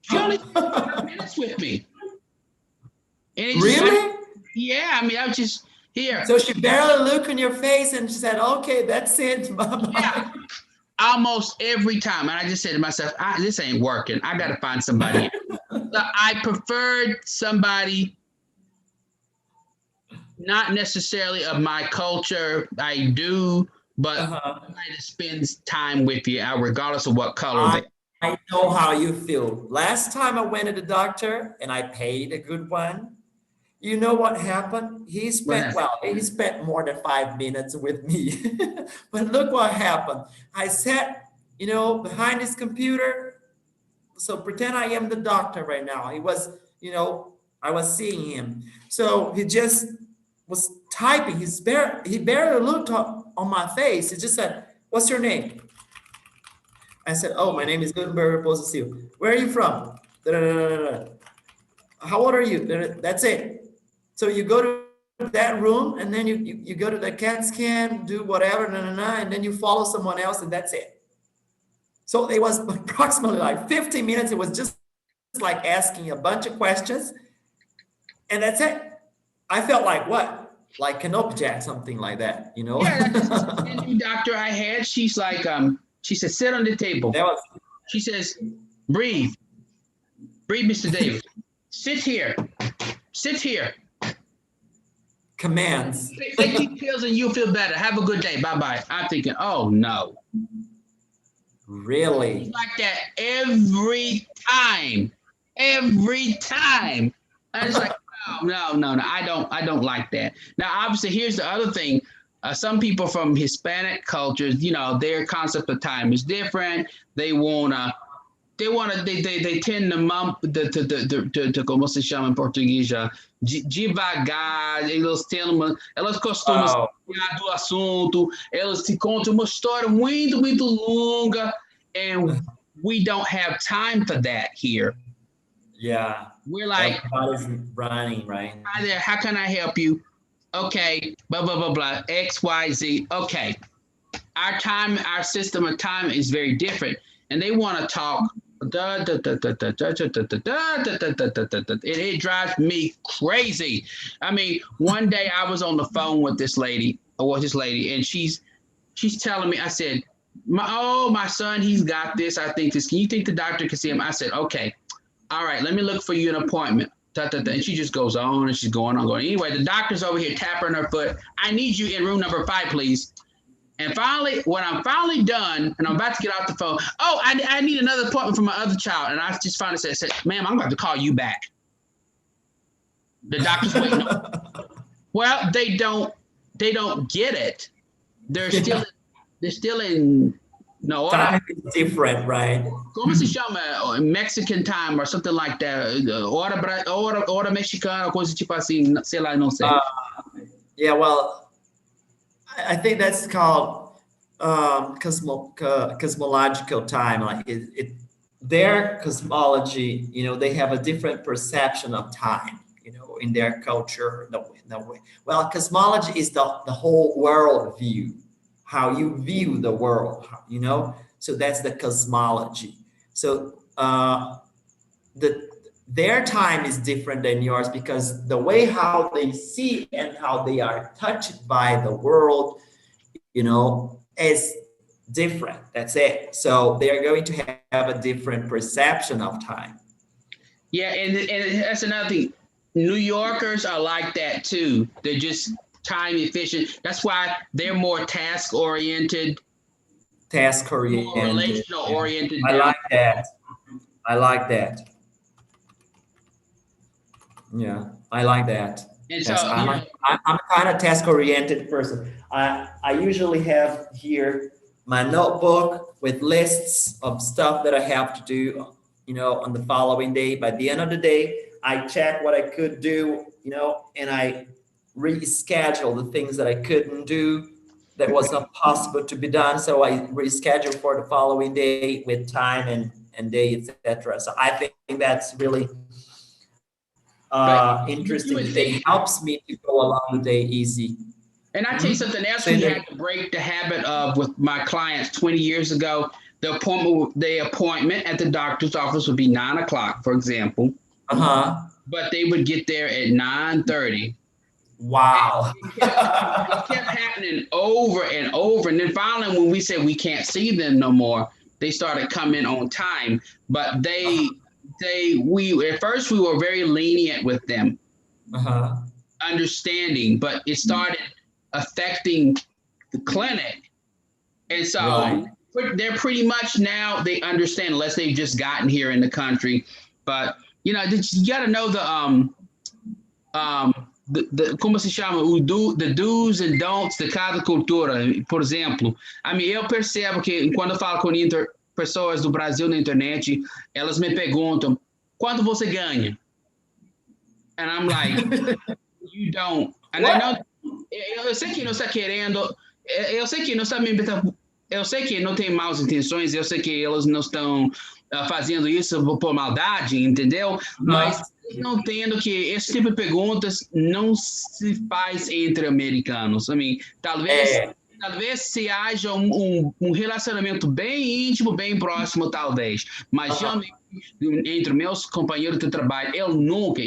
She only spent 5 minutes with me. And Really? Yeah, I mean, I was just here. So she barely looked in your face and she said, okay, that's it. Bye-bye. Yeah, almost every time. And I just said to myself, this ain't working. I got to find somebody else. So I preferred somebody not necessarily of my culture. I do, but somebody that spends time with you, regardless of what color they are. I know how you feel. Last time I went to the doctor and I paid a good one, you know what happened? He spent more than 5 minutes with me. But look what happened. I sat, behind his computer. So pretend I am the doctor right now. He was, I was seeing him. So he just was typing. He barely looked on my face. He just said, what's your name? I said, oh, my name is Gutenberg Posisiu. Where are you from? How old are you? That's it. So you go to that room and then you go to the CAT scan, do whatever, and then you follow someone else and that's it. So it was approximately like 15 minutes. It was just like asking a bunch of questions and that's it. I felt like what? Like an object, something like that, Yeah, that's the new doctor I had. She's like, she said, sit on the table. She says, breathe. Breathe, Mr. Davis. Sit here. Sit here. Commands. Take these pills and you'll feel better. Have a good day. Bye-bye. I'm thinking, oh, no. Really? It's like that every time. Every time. I was like, no. I don't like that. Now, obviously, here's the other thing. Some people from Hispanic cultures, their concept of time is different. They tend to como se chama em português, devagar, elas costumam do assunto, elas te contam uma história muito, muito longa, and we don't have time for that here. Yeah. we're like, everybody's running, right? hi there, how can I help you? Okay, blah, blah, blah, blah, X, Y, Z. Okay. Our system of time is very different. And they want to talk. It drives me crazy. I mean, one day I was on the phone with this lady, and she's telling me, I said, my son, he's got this. I think this. Can you think the doctor can see him? I said, okay. All right, let me look for you an appointment. And she just goes on and she's going on. Anyway, the doctor's over here tapping her foot. I need you in room number 5, please. And finally, when I'm finally done and I'm about to get off the phone, oh, I need another appointment for my other child. And I just finally said, ma'am, I'm going to call you back. The doctor's waiting. Well, they don't get it. They're still in no time is different, right? ¿Cómo se llama? Mexican time or something like that. Hora mexicana, coisa tipo assim, sei lá, não sei. Yeah, well, I think that's called cosmological time. Like their cosmology, they have a different perception of time, in their culture. No way. Well, cosmology is the whole world view, how you view the world, So that's the cosmology. So their time is different than yours because the way how they see and how they are touched by the world, is different. That's it. So they are going to have a different perception of time. Yeah, and that's another thing. New Yorkers are like that too. They're just time efficient. That's why they're more task oriented. More relational oriented. I like that. Yeah, I like that. And so I'm kind of task-oriented person. I usually have here my notebook with lists of stuff that I have to do, on the following day. By the end of the day, I check what I could do, and I reschedule the things that I couldn't do that was not possible to be done. So I reschedule for the following day with time and day, etc. So I think that's really interesting. It helps me to go along the day easy. And I tell you something else we had to break the habit of with my clients 20 years ago. The appointment at the doctor's office would be 9 o'clock, for example. But they would get there at 9:30. Wow. It kept happening over and over. And then finally, when we said we can't see them no more, they started coming on time. But at first we were very lenient with them, understanding, but it started affecting the clinic. And so they're pretty much now, they understand, unless they've just gotten here in the country. But, you got to know the como se chama, the do's and don'ts de cada cultura. Por exemplo, eu percebo que quando eu falo com pessoas do Brasil na internet, elas me perguntam, quanto você ganha? And I'm like, you don't. And I know, eu sei que não está querendo, eu sei que não está me... Eu sei que não tem maus intenções, eu sei que eles não estão fazendo isso por maldade, entendeu? Mas não entendo que esse tipo de perguntas não se faz entre americanos. Talvez se haja um relacionamento bem íntimo, bem próximo, talvez. Mas geralmente, entre meus companheiros de trabalho, eu nunca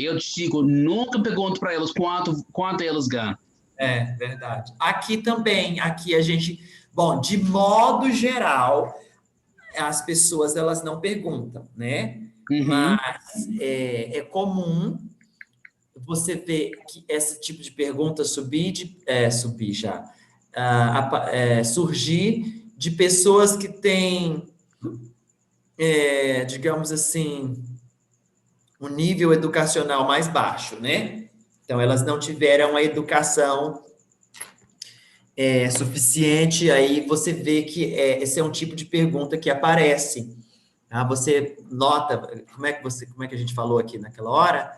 pergunto para eles quanto eles ganham. É verdade. Aqui também, a gente... Bom, de modo geral, as pessoas, elas não perguntam, né? Mas é comum você ver que esse tipo de pergunta surgir de pessoas que têm, digamos assim, um nível educacional mais baixo, né? Então, elas não tiveram a educação suficiente, aí você vê que esse é um tipo de pergunta que aparece. Tá? Você nota, como é que a gente falou aqui naquela hora?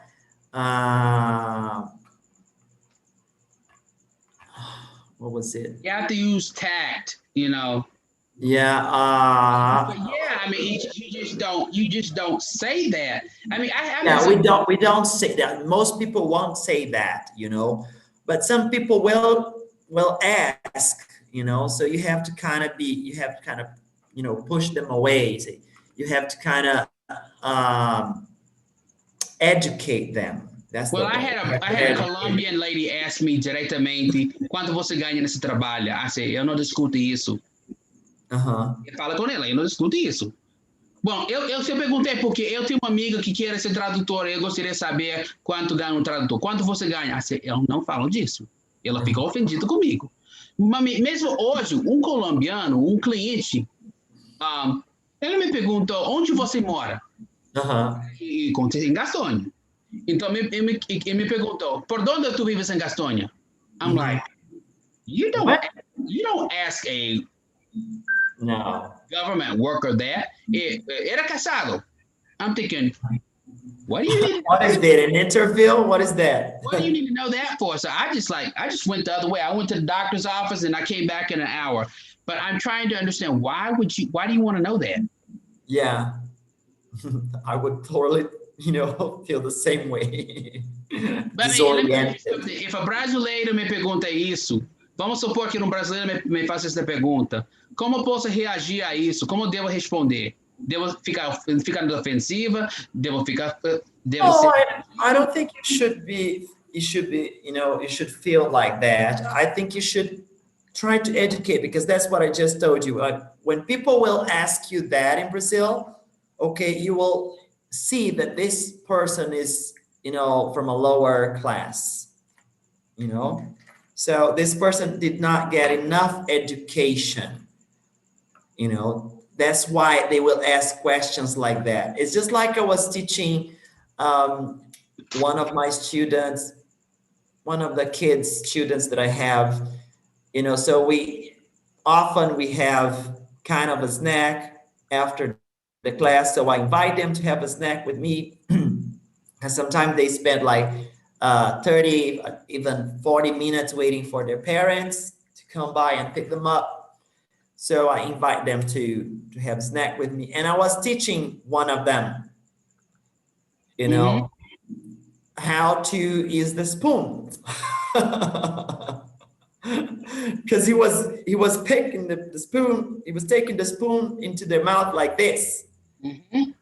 What was it? You have to use tact, Yeah. But yeah, I mean, you just don't say that. I mean, I Yeah, mean, we don't say that. Most people won't say that, but some people will ask, so you have to kind of push them away. So you have to kind of educate them. That's well, the I way. You have I to had a educate. Colombian lady ask me diretamente quanto você ganha nesse trabalho. I said, eu não discuto isso. Uh-huh. Fala com ela, eu não discuto isso. Bom, eu perguntei porque eu tenho uma amiga que quer ser tradutora e eu gostaria de saber quanto ganha um tradutor. Quanto você ganha? Eu não falo disso. Ela ficou ofendida comigo. Mas mesmo hoje, um colombiano, um cliente, ele me perguntou, onde você mora? Uh-huh. E contei em Gastonha. Então, ele me perguntou, por onde tu vives em Gastonha? I'm like, you don't ask a No. government worker that. Era casado. I'm thinking, what do you need? What is that? An interview? What is that? What do you need to know that for? So I just went the other way. I went to the doctor's office and I came back in an hour. But I'm trying to understand why do you want to know that? Yeah. I would totally, feel the same way. But Disoriented. If a brasileiro me pergunta isso, vamos supor que um brasileiro me faça essa pergunta. Como posso reagir a isso? Como devo responder? Devo ficar na defensiva? I don't think you should be, you should feel like that. I think you should try to educate, because that's what I just told you. When people will ask you that in Brazil, okay, you will see that this person is, from a lower class, So this person did not get enough education, That's why they will ask questions like that. It's just like I was teaching one of my students, one of the students that I have, so we have kind of a snack after the class. So I invite them to have a snack with me. And sometimes they spend like 30, even 40 minutes waiting for their parents to come by and pick them up. So I invite them to have a snack with me. And I was teaching one of them, how to use the spoon. Because he was picking the spoon, he was taking the spoon into their mouth like this, and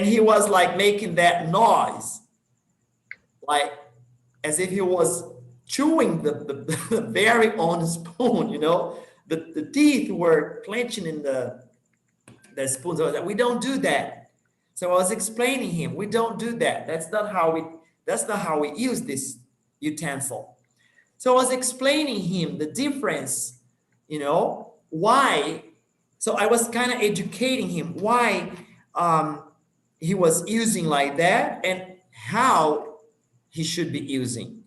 he was like making that noise, like as if he was chewing the very own spoon, The teeth were clenching in the spoon. So we don't do that. So I was explaining him, we don't do that. That's not how we use this utensil. So I was explaining him the difference, why. So I was kind of educating him why he was using like that and how he should be using.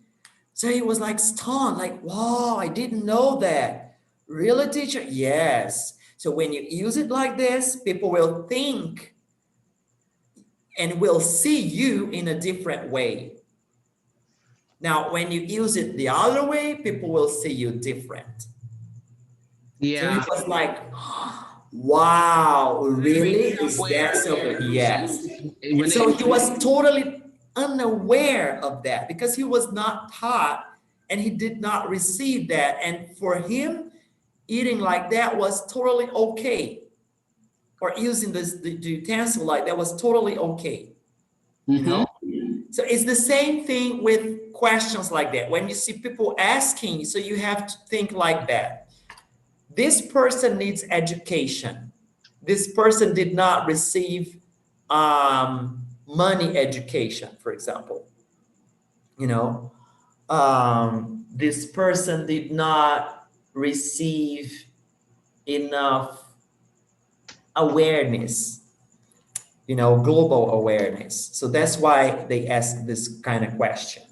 So he was like stunned, like, wow, I didn't know that. Really, teacher? Yes. So when you use it like this, people will think and will see you in a different way. Now, when you use it the other way, people will see you different. Yeah. So he was like, wow, really? Is that so? Yes. And so he was totally unaware of that because he was not taught and he did not receive that. And for him, eating like that was totally okay. Or using the utensil like that was totally okay. So it's the same thing with questions like that. When you see people asking, so you have to think like that. This person needs education. This person did not receive money education, for example. This person did not receive enough awareness, global awareness. So that's why they ask this kind of question,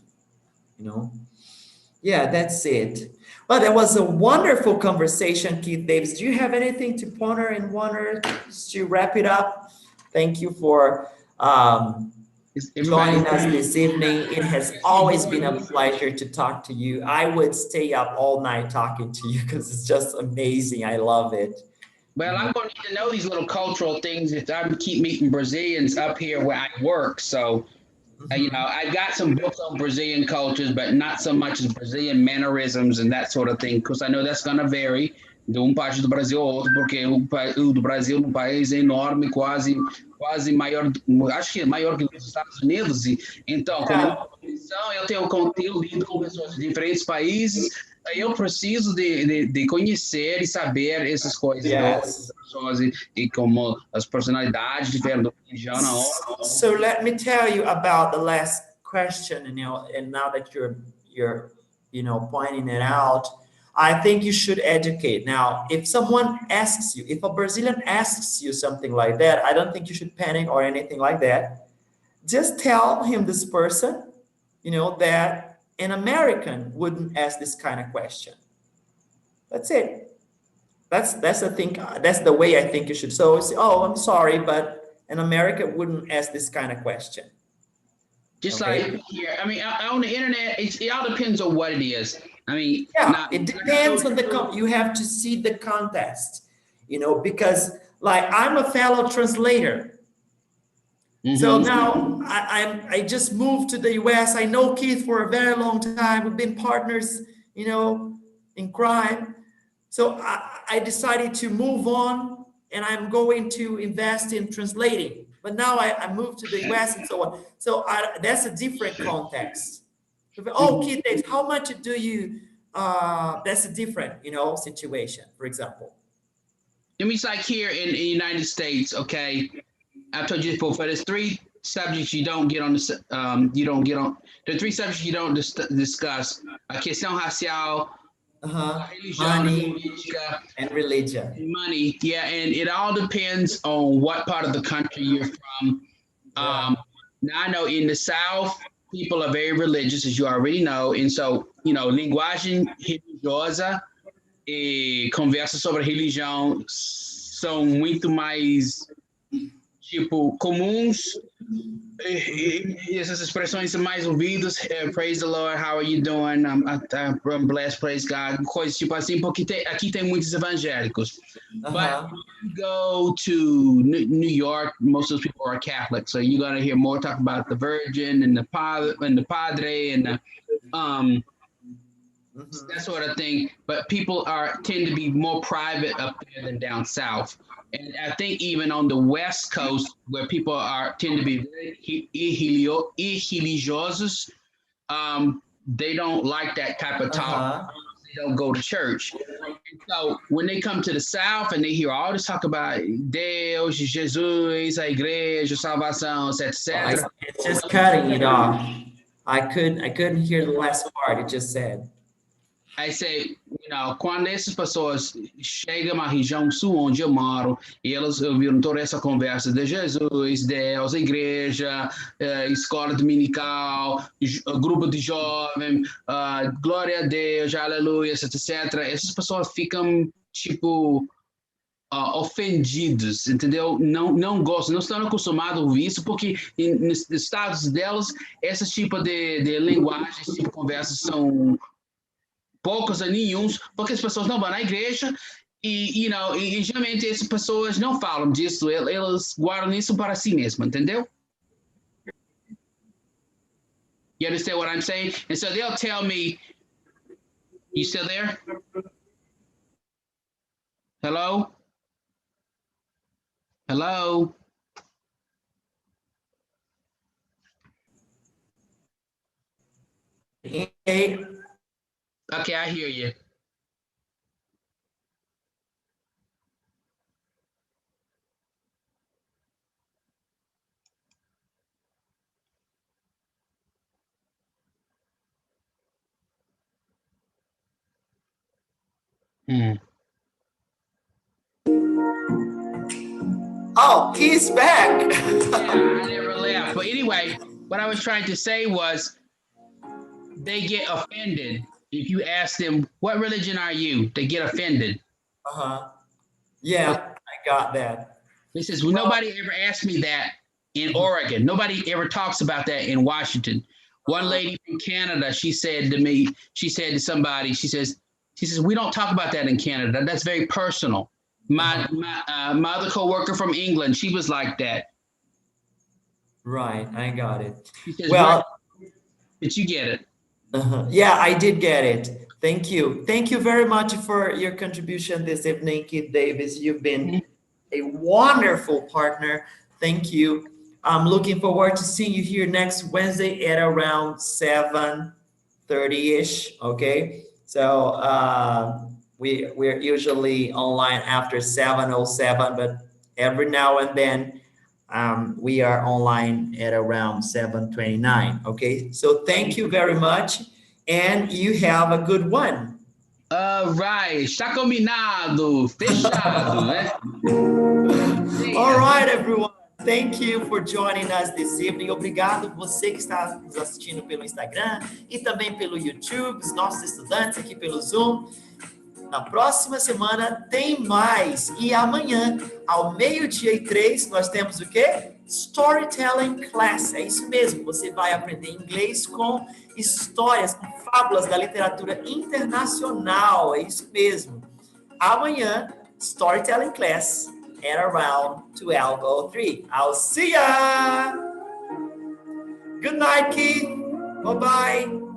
Yeah, that's it. Well, that was a wonderful conversation, Keith Davis. Do you have anything to ponder and wonder to wrap it up? Thank you for joining us this evening. It has always been a pleasure to talk to you. I would stay up all night talking to you because it's just amazing. I love it. Well, I'm going to need to know these little cultural things if I keep meeting Brazilians up here where I work. So, I got some books on Brazilian cultures, but not so much as Brazilian mannerisms and that sort of thing, because I know that's going to vary de parte do Brasil ao outro, porque o do Brasil é um país enorme, quase maior, acho que é maior que os Estados Unidos. E, então, como eu tenho lido com pessoas de diferentes países, eu preciso de conhecer e saber essas coisas das pessoas e como as personalidades diferentes da religião na hora. So let me tell you about the last question, and now that you're pointing it out, I think you should educate. Now, if someone asks you, if a Brazilian asks you something like that, I don't think you should panic or anything like that. Just tell him, this person, that an American wouldn't ask this kind of question. That's it. That's the thing. That's the way I think you should. So, I'm sorry, but an American wouldn't ask this kind of question. Just like here, on the internet, it all depends on what it is. It depends on you have to see the context, because like I'm a fellow translator. So now I just moved to the US. I know Keith for a very long time. We've been partners, in crime. So I decided to move on, and I'm going to invest in translating. But now I moved to the US and so on. So that's a different context. Keith, how much do you? That's a different, situation. For example. It means like here in the United States, okay. I've told you before, there's three subjects you don't get on the three subjects you don't discuss. A questão racial, religion, money, and religion. Money, yeah, and it all depends on what part of the country you're from. Now I know in the South, people are very religious, as you already know, and so, linguagem religiosa e conversa sobre religião são muito mais comuns, e essas expressões são mais ouvidas. Praise the Lord, how are you doing? I'm blessed, praise God. Coisas tipo assim, porque aqui tem muitos evangélicos. But if you go to New York, most of those people are Catholic, so you're going to hear more talk about the Virgin and the Padre and that sort of thing. But people tend to be more private up there than down south. And I think even on the West Coast, where people tend to be very religiosos, they don't like that type of talk. They don't go to church. And so when they come to the South and they hear all this talk about Deus, Jesus, a igreja, salvação, etc. It's just cutting it off. I couldn't hear the last part it just said. I say, quando essas pessoas chegam à região sul onde eu moro, e elas ouviram toda essa conversa de Jesus, Deus, a igreja, escola dominical, grupo de jovens, glória a Deus, aleluia, etc. Essas pessoas ficam, ofendidos, entendeu? Não gostam, não estão acostumados a ouvir isso, porque nos estados delas, esse tipo de linguagem, esse tipo de conversas são poucos a nenhums, porque as pessoas não vão na igreja e geralmente essas pessoas não falam disso, elas guardam isso para si mesmas, entendeu? You understand what I'm saying? And so they'll tell me, you still there? Hello? Hello? Hey. Okay, I hear you. Oh, he's back. I never left. But anyway, what I was trying to say was they get offended. If you ask them, what religion are you? They get offended. Yeah, I got that. He says, well, nobody ever asked me that. in Oregon. Nobody ever talks about that in Washington. One lady from Canada, she said to somebody, she says, we don't talk about that in Canada. That's very personal. My other coworker from England, she was like that. Right, I got it. She says, well, did you get it? Yeah, I did get it. Thank you. Thank you very much for your contribution this evening, Keith Davis. You've been a wonderful partner. Thank you. I'm looking forward to seeing you here next Wednesday at around 7:30-ish, okay? So we're usually online after 7:07, but every now and then we are online at around 7:29, okay? So thank you very much, and you have a good one. Right, está combinado, fechado, né? All right, everyone. Thank you for joining us this evening. Obrigado você que está nos assistindo pelo Instagram e também pelo YouTube, os nossos estudantes aqui pelo Zoom. Na próxima semana tem mais. E amanhã, ao 12:03, nós temos o quê? Storytelling Class. É isso mesmo. Você vai aprender inglês com histórias, com fábulas da literatura internacional. É isso mesmo. Amanhã, Storytelling Class at around 12:03. I'll see ya! Good night, Keith. Bye-bye.